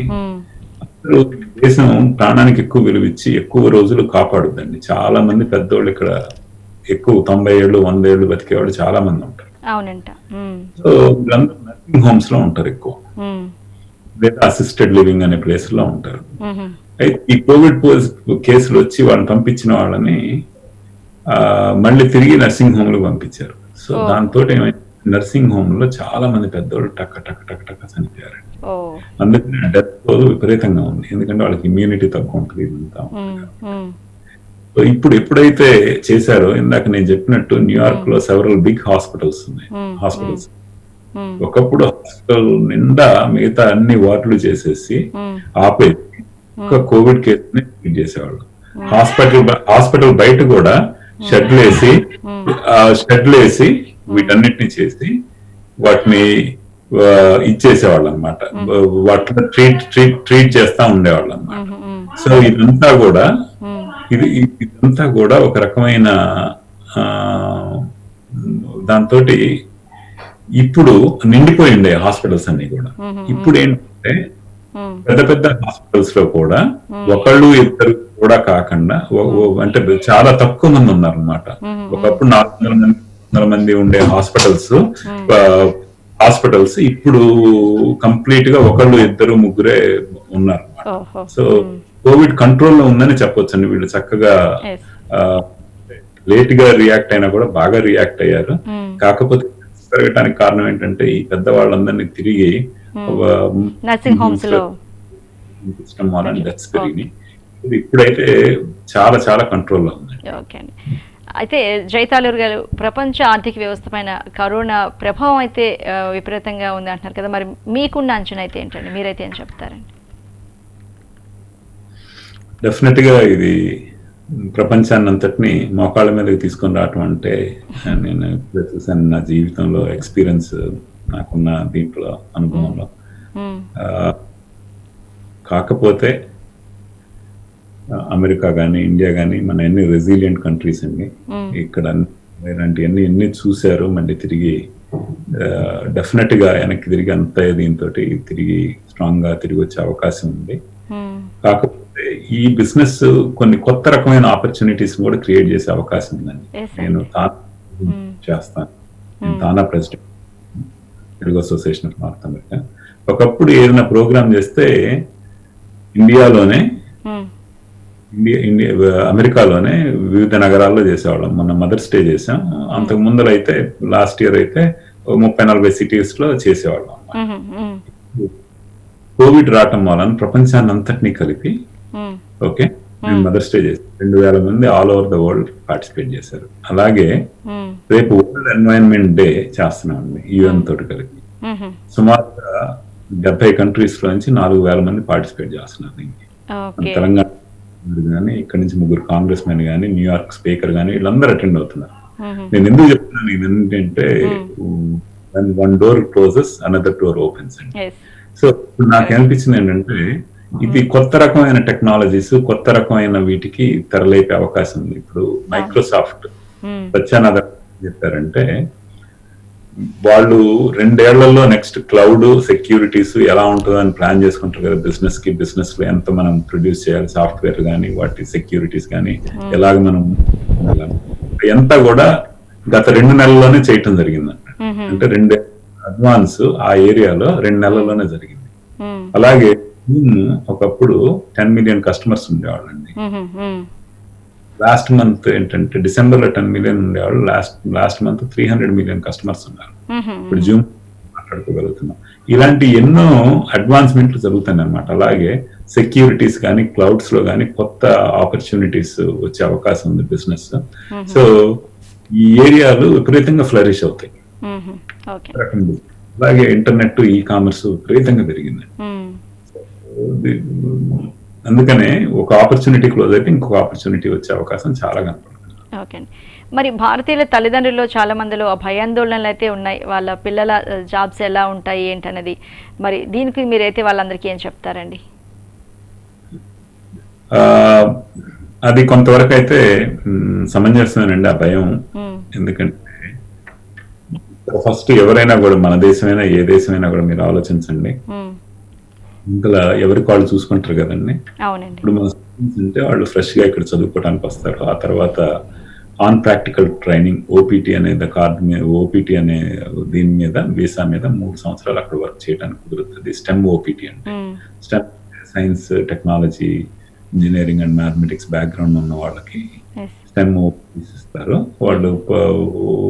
దేశం ప్రాణానికి ఎక్కువ విలువిచ్చి ఎక్కువ రోజులు కాపాడుద్దండి. చాలా మంది పెద్దోళ్ళు ఇక్కడ ఎక్కువ 90 ఏళ్ళు 100 ఏళ్ళు బతికేవాళ్ళు చాలా మంది ఉంటారు. సో వీళ్ళందరూ నర్సింగ్ హోమ్స్ లో ఉంటారు ఎక్కువ, లేదా అసిస్టెడ్ లివింగ్ అనే ప్లేస్ లో ఉంటారు. అయితే ఈ కోవిడ్ కేసులు వచ్చి వాళ్ళని పంపించిన వాళ్ళని మళ్ళీ తిరిగి నర్సింగ్ హోమ్ లో పంపించారు. సో దాంతో ఏమైంది, నర్సింగ్ హోమ్ లో చాలా మంది పెద్దవాళ్ళు టక్క చనిపోయారు. అందుకని డెత్ రోజు విపరీతంగా ఉంది, ఎందుకంటే వాళ్ళకి ఇమ్యూనిటీ తక్కువ ఉంటుంది. ఇదంతా సో ఇప్పుడు ఎప్పుడైతే చేశారో, ఇందాక నేను చెప్పినట్టు న్యూయార్క్ లో సెవరల్ బిగ్ హాస్పిటల్స్ ఉన్నాయి. హాస్పిటల్స్ ఒకప్పుడు హాస్పిటల్ నిండా మిగతా అన్ని వార్డులు చేసేసి ఆపేసి ఒక కోవిడ్ కేసుని ట్రీట్ చేసేవాళ్ళు. హాస్పిటల్ బయట కూడా షెడ్లు వేసి వీటన్నిటిని చేసి వాటిని ఇచ్చేసేవాళ్ళు అనమాట. వాటిని ట్రీట్ చేస్తా ఉండేవాళ్ళు అనమాట. సో ఇదంతా కూడా ఒక రకమైన దాంతో ఇప్పుడు నిండిపోయి ఉండే హాస్పిటల్స్ అన్ని కూడా. ఇప్పుడు ఏంటంటే పెద్ద పెద్ద హాస్పిటల్స్ లో కూడా ఒకళ్ళు ఇద్దరు కూడా కాకుండా అంటే చాలా తక్కువ మంది ఉన్నారు అనమాట. ఒకప్పుడు 400 మంది ఉండే హాస్పిటల్స్ ఇప్పుడు కంప్లీట్ గా ఒకళ్ళు ఇద్దరు ముగ్గురే ఉన్నారు అనమాట. సో కోవిడ్ కంట్రోల్లో ఉందని చెప్పొచ్చండి. వీళ్ళు చక్కగా లేట్ గా రియాక్ట్ అయినా కూడా బాగా రియాక్ట్ అయ్యారు. కాకపోతే పెరగటానికి కారణం ఏంటంటే ఈ పెద్దవాళ్ళందరినీ తిరిగి నర్సింగ్ హోమ్స్ లో ఇప్పుడైతే చాలా కంట్రోల్లో ఉంది. అయితే జైతాలూరు గారు, ప్రపంచ ఆర్థిక వ్యవస్థ పైన కరోనా ప్రభావం అయితే విపరీతంగా ఉంది అంటున్నారు కదా, మరి మీకున్న అంచనా అయితే ఏంటండి, మీరైతే ఏం చెప్తారండి? డెఫినెట్ గా ఇది ప్రపంచాన్ని అంతటిని మోకాళ్ళ మీదకి తీసుకొని రావటం అంటే నేను చూసాను నా జీవితంలో, ఎక్స్పీరియన్స్ నాకున్న దీంట్లో అనుభవంలో. కాకపోతే అమెరికా కానీ ఇండియా కానీ మన ఎన్ని రెసిలియంట్ కంట్రీస్ అండి. ఇక్కడ ఇలాంటివన్నీ ఎన్ని చూశారు, మళ్ళీ తిరిగి డెఫినెట్ గా వెనక్కి తిరిగి అంత దీంతో తిరిగి స్ట్రాంగ్ గా తిరిగి వచ్చే అవకాశం ఉంది. కాకపోతే ఈ బిజినెస్ కొన్ని కొత్త రకమైన ఆపర్చునిటీస్ కూడా క్రియేట్ చేసే అవకాశం ఉందండి. నేను చేస్తాను, TANA president Telugu association of North America. ఒకప్పుడు ఏదైనా ప్రోగ్రామ్ చేస్తే ఇండియాలోనే అమెరికాలోనే వివిధ నగరాల్లో చేసేవాళ్ళం. మొన్న మదర్స్ డే చేసాం. అంతకు ముందర అయితే లాస్ట్ ఇయర్ అయితే 30-40 సిటీస్ లో చేసేవాళ్ళం. కోవిడ్ రావటం వలన ప్రపంచాన్ని అంతటినీ కలిపి ఓకే మదర్స్ డే చేసి 2000 మంది all over the world participate చేశారు. అలాగే రేపు వరల్డ్ ఎన్వైరన్మెంట్ డే చేస్తున్నామండి UN తోటి కలిపి. సుమారుగా 70 కంట్రీస్ లో నుంచి 4000 మంది పార్టిసిపేట్ చేస్తున్నారు దీనికి. తెలంగాణ కానీ ఇక్కడ నుంచి 3 కాంగ్రెస్ మెన్ కానీ, న్యూయార్క్ స్పీకర్ కానీ వీళ్ళందరూ అటెండ్ అవుతున్నారు. నేను ఎందుకు చెప్తున్నాను ఏంటంటే one door closes another door opens అండి. సో నాకు అనిపించింది ఏంటంటే ఇది కొత్త రకమైన టెక్నాలజీస్, కొత్త రకమైన వీటికి తెరలేపే అవకాశం ఉంది. ఇప్పుడు మైక్రోసాఫ్ట్ సత్యానాథ్ చెప్పారంటే వాళ్ళు 2 ఏళ్లలో నెక్స్ట్ క్లౌడ్ సెక్యూరిటీస్ ఎలా ఉంటుందో అని ప్లాన్ చేసుకుంటారు కదా. బిజినెస్ లో ఎంత మనం ప్రొడ్యూస్ చేయాలి, సాఫ్ట్వేర్ కానీ వాటి సెక్యూరిటీస్ కానీ ఎలాగ మనం ఎంత కూడా గత 2 నెలల్లోనే చేయటం జరిగిందంట. అంటే 2 అడ్వాన్స్ ఆ ఏరియాలో 2 నెలల్లోనే జరిగింది. అలాగే ఒకప్పుడు 10 మిలియన్ కస్టమర్స్ ఉండేవాళ్ళండి. లాస్ట్ మంత్ ఏంటంటే డిసెంబర్ లో 10 మిలియన్ ఉండేవాళ్ళు, లాస్ట్ మంత్ 300 మిలియన్ కస్టమర్స్ ఉన్నారు. ఇప్పుడు జూమ్ మాట్లాడుకోగలుగుతున్నాం. ఇలాంటి ఎన్నో అడ్వాన్స్మెంట్లు జరుగుతున్నాయి అన్నమాట. అలాగే సెక్యూరిటీస్ కానీ క్లౌడ్స్ లో కానీ కొత్త ఆపర్చునిటీస్ వచ్చే అవకాశం ఉంది బిజినెస్. సో ఈ ఏరియాలు విపరీతంగా ఫ్లరిష్ అవుతాయి. అలాగే ఇంటర్నెట్, ఈ కామర్స్ విపరీతంగా పెరిగింది. అందుకనే ఒక ఆపర్చునిటీ క్లోజ్ అయితే ఇంకొక ఆపర్చునిటీ వచ్చే అవకాశం చాలా కనపడుతుంది. ఓకే. మరి భారతీయుల తల్లిదండ్రుల్లో చాలా మందిలో భయాందోళనలు అయితే ఉన్నాయి. వాళ్ళ పిల్లల జాబ్స్ ఎలా ఉంటాయి ఏంటన్నది, మరి దీనికి మీరైతే వాళ్ళందరికీ ఏం చెప్తారండి? అది కొంతవరకు అయితే సమంజసమేనండి ఆ భయం. ఎందుకంటే ఫస్ట్ ఎవరైనా కూడా, మన దేశమైనా ఏ దేశమైనా కూడా మీరు ఆలోచించండి, ఇంతలా ఎవరికి వాళ్ళు చూసుకుంటారు కదండి. ఇప్పుడు మన స్టూడెంట్స్ అంటే వాళ్ళు ఫ్రెష్ గా ఇక్కడ చదువుకోవడానికి వస్తారు. ఆ తర్వాత ఆన్ ప్రాక్టికల్ ట్రైనింగ్ OPT అనేది కార్డు మీద, OPT అనే దీని మీద వీసా మీద 3 సంవత్సరాలు అక్కడ వర్క్ చేయడానికి కుదురుతుంది. STEM OPT అంటే STEM science, technology, engineering and mathematics background ఉన్న వాళ్ళకి STEM OPT ఇస్తారు. వాళ్ళు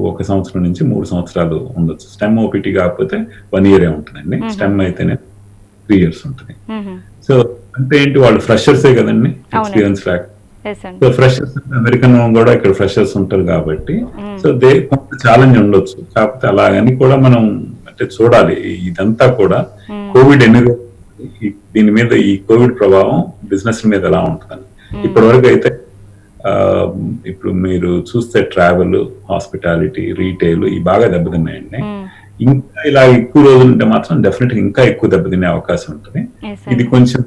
1 సంవత్సరం నుంచి 3 సంవత్సరాలు ఉండొచ్చు. STEM OPT కాకపోతే 1 ఇయరే ఉంటుందండి. STEM అయితేనే 3 ఇయర్స్ ఉంటుంది. సో అంటే ఏంటి, వాళ్ళు ఫ్రెషర్సే కదండి, experience fact. So freshers American కూడా ఇక్కడ ఫ్రెషర్స్ ఉంటారు కాబట్టి సో కొంత ఛాలెంజ్ ఉండొచ్చు. కాకపోతే అలాగని కూడా మనం అంటే చూడాలి. ఇదంతా కూడా కోవిడ్ దీని మీద, ఈ కోవిడ్ ప్రభావం బిజినెస్ మీద ఎలా ఉంటుందని. ఇప్పటి వరకు అయితే ఇప్పుడు మీరు చూస్తే ట్రావెల్, హాస్పిటాలిటీ, రీటైల్ ఈ బాగా దెబ్బతిన్నాయండి. ఇంకా ఇలా ఎక్కువ రోజులు ఉంటే మాత్రం డెఫినెట్ గా ఇంకా ఎక్కువ దెబ్బతినే అవకాశం ఉంటుంది. ఇది కొంచెం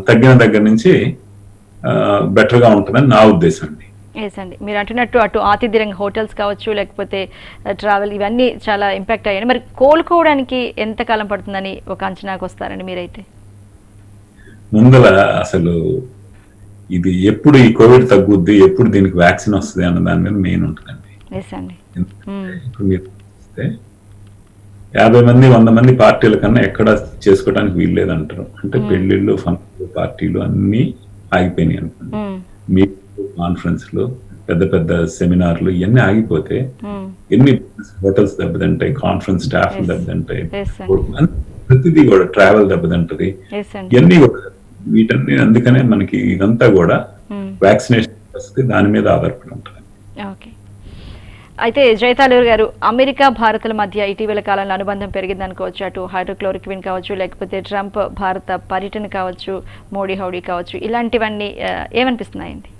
తగ్గిన దగ్గర నుంచి బెటర్ గా ఉంటుందని నా ఉద్దేశం అండి. అండి, మీరు అంటున్నట్టు అటు ఆతిథ్య రంగ హోటల్స్ కావచ్చు, లేకపోతే ట్రావెల్, ఇవన్నీ చాలా ఇంపాక్ట్ అయ్యాయి. మరి కోలుకోవడానికి ఎంత కాలం పడుతుందని ఒక అంచనాకు వస్తారండి మీరైతే? ముందల అసలు ఇది ఎప్పుడు ఈ కోవిడ్ తగ్గుద్ది, ఎప్పుడు దీనికి వ్యాక్సిన్ వస్తుంది అన్న దాని మీద మెయిన్ ఉంటుందండి. ఇప్పుడు మీరు చూస్తే 50 మంది 100 మంది పార్టీల కన్నా ఎక్కడ చేసుకోవడానికి వీల్లేదు అంటారు. అంటే పెళ్లిళ్ళు, ఫంక్షన్లు, పార్టీలు అన్ని ఆగిపోయినాయి అనుకోండి. మీటింగ్లు, కాన్ఫరెన్స్లు, పెద్ద పెద్ద సెమినార్లు ఇవన్నీ ఆగిపోతే ఎన్ని హోటల్స్ దెబ్బతింటాయి, కాన్ఫరెన్స్ స్టాఫ్ దెబ్బతింటాయి, ప్రతిదీ కూడా ట్రావెల్ దెబ్బతింటది, ఇవన్నీ కూడా వీటన్ని. అందుకనే మనకి ఇదంతా కూడా వ్యాక్సినేషన్ వస్తే దాని మీద ఆధారపడి ఉంటుంది. ఓకే. అయితే జైతాలూరు గారు, అమెరికా భారత్ల మధ్య ఇటీవల కాలంలో అనుబంధం పెరిగిందనుకోవచ్చు. అటు హైడ్రోక్లోరిక్విన్ కావచ్చు, లేకపోతే ట్రంప్ భారత పర్యటన కావచ్చు, మోడీ హౌడీ కావచ్చు, ఇలాంటివన్నీ ఏమనిపిస్తున్నాయండి?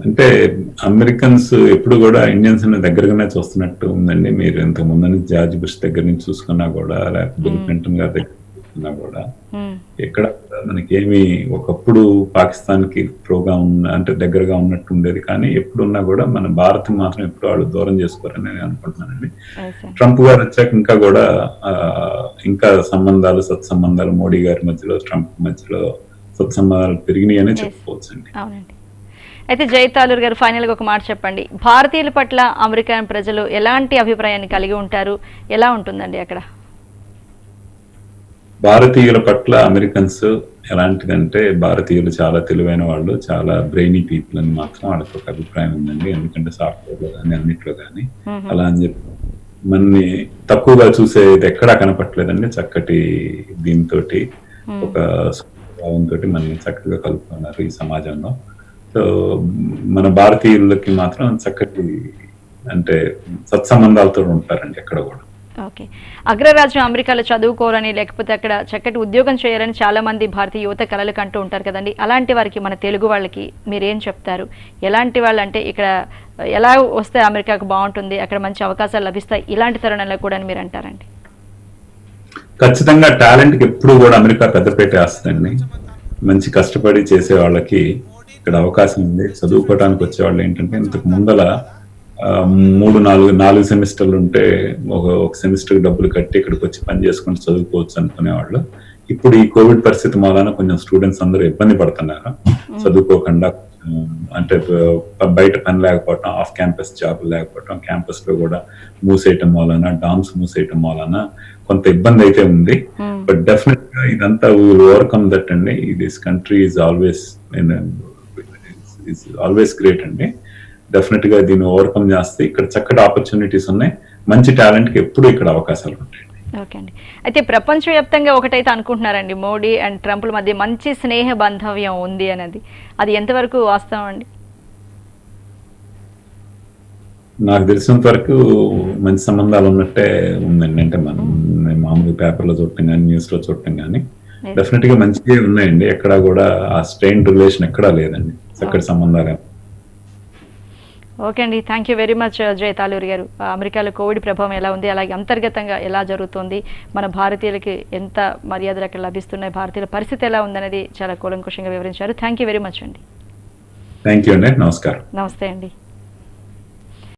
అంటే అమెరికన్స్ ఎప్పుడు కూడా ఇండియన్స్ దగ్గరగానే చూస్తున్నట్టు ఉందండి. మీరు ఇంతకు ముందు నుంచి జార్జ్ బుష్ దగ్గర నుంచి చూసుకున్నా కూడా, లేకపోతే బిల్ క్లింటన్ గారి దగ్గర చూసుకున్నా కూడా, ఎక్కడ మనకేమి ఒకప్పుడు పాకిస్తాన్ కి ప్రోగా అంటే దగ్గరగా ఉన్నట్టు ఉండేది. కానీ ఎప్పుడున్నా కూడా మన భారత్ మాత్రం ఎప్పుడు వాళ్ళు దూరం చేసుకోరని నేను అనుకుంటున్నానండి. ట్రంప్ గారు వచ్చాక ఇంకా కూడా ఇంకా సంబంధాలు, సత్సంబంధాలు మోడీ గారి మధ్యలో ట్రంప్ మధ్యలో సత్సంబంధాలు పెరిగినాయి అనే చెప్పుకోవచ్చు అండి. అవునండి. అయితే జైతాలూరు గారు, ఫైనల్గా ఒక మాట చెప్పండి. భారతీయుల పట్ల అమెరికన్ ప్రజలు ఎలాంటి అభిప్రాయాన్ని కలిగి ఉంటారు? ఎలా ఉంటుందండి అక్కడ? భారతీయుల పట్ల అమెరికన్స్ ఎలాంటిదంటే, భారతీయులు చాలా తెలివైన వాళ్ళు, చాలా బ్రెయినీ పీపుల్ అని మాత్రం వాళ్ళకి ఒక అభిప్రాయం ఉందండి. ఎందుకంటే సాఫ్ట్వేర్ లో కానీ అన్నిట్లో కానీ అలా అని చెప్పి మనని తక్కువగా చూసేది ఎక్కడా కనపట్లేదండి. చక్కటి దీంతో ఒక భావంతో మనల్ని చక్కగా కలుపుతున్నారు ఈ సమాజంలో. సో మన భారతీయులకి మాత్రం చక్కటి అంటే సత్సంబంధాలతో ఉంటారండి ఎక్కడ కూడా. ఓకే. అగ్రరాజ్యం అమెరికాలో చదువుకోవాలని, లేకపోతే అక్కడ చక్కటి ఉద్యోగం చేయాలని చాలా మంది భారతీయ యువత కలలు కంటూ ఉంటారు కదండి. అలాంటి వారికి, మన తెలుగు వాళ్ళకి మీరేం చెప్తారు? ఎలాంటి వాళ్ళు అంటే ఇక్కడ ఎలా వస్తే అమెరికాకు బాగుంటుంది, అక్కడ మంచి అవకాశాలు లభిస్తాయి, ఇలాంటి తరుణంలో కూడా మీరు అంటారండి? ఖచ్చితంగా టాలెంట్కి ఎప్పుడు కూడా అమెరికా పెద్దపేట వేస్తుందండి. మంచి కష్టపడి చేసే వాళ్ళకి ఇక్కడ అవకాశం ఉంది. చదువుకోవడానికి వచ్చే వాళ్ళు ఏంటంటే, ఇంతకు ముందల 3-4 సెమిస్టర్లు ఉంటే ఒక సెమిస్టర్ డబ్బులు కట్టి ఇక్కడికి వచ్చి పని చేసుకుని చదువుకోవచ్చు అనుకునేవాళ్ళు. ఇప్పుడు ఈ కోవిడ్ పరిస్థితి మూలాన కొంచెం స్టూడెంట్స్ అందరూ ఇబ్బంది పడుతున్నారు. చదువుకోకుండా అంటే బయట పని లేకపోవటం, ఆఫ్ క్యాంపస్ జాబ్ లేకపోవటం, క్యాంపస్ లో కూడా మూసేయటం మూలన, డామ్స్ మూసేయటం మూలన కొంత ఇబ్బంది అయితే ఉంది. బట్ డెఫినెట్ గా ఇదంతా ఓవర్కమ్ దట్ అండి. This country is always great అండి. డెఫినెట్ గా దీన్ని ఓవర్కమ్ చేస్తే ఇక్కడ చక్కటి ఆపర్చునిటీస్ ఉన్నాయి. మంచి టాలెంట్ కి ఎప్పుడు ఇక్కడ అవకాశాలు ఉంటాయండి. ఓకే అండి. అయితే ప్రపంచవ్యాప్తంగా ఒకటైతే అనుకుంటున్నారండి, మోడీ అండ్ ట్రంప్ల మధ్య మంచి స్నేహ బాంధవ్యం ఉంది అనేది. అది ఎంతవరకు వాస్తవం అండి? నాకు తెలిసినంత వరకు మంచి సంబంధాలు ఉన్నట్టే ఉందండి. అంటే మనం మామూలు పేపర్లో చూడటం కానీ, న్యూస్ లో చూడటం కానీ డెఫినెట్ గా మంచిగా ఉన్నాయండి. ఎక్కడా కూడా ఆ స్ట్రెయిన్ రిలేషన్ ఎక్కడా లేదండి. చక్కటి సంబంధాలు. ఓకే అండి. థ్యాంక్ యూ వెరీ మచ్ జైతాలూరు గారు. అమెరికాలో కోవిడ్ ప్రభావం ఎలా ఉంది, అలాగే అంతర్గతంగా ఎలా జరుగుతుంది, మన భారతీయులకి ఎంత మర్యాదలు అక్కడ లభిస్తున్నాయి, భారతీయుల పరిస్థితి ఎలా ఉందనేది చాలా కూలంకుషంగా వివరించారు. థ్యాంక్ యూ వెరీ మచ్ అండి. థ్యాంక్ యూ అండి. నమస్కారం. నమస్తే అండి.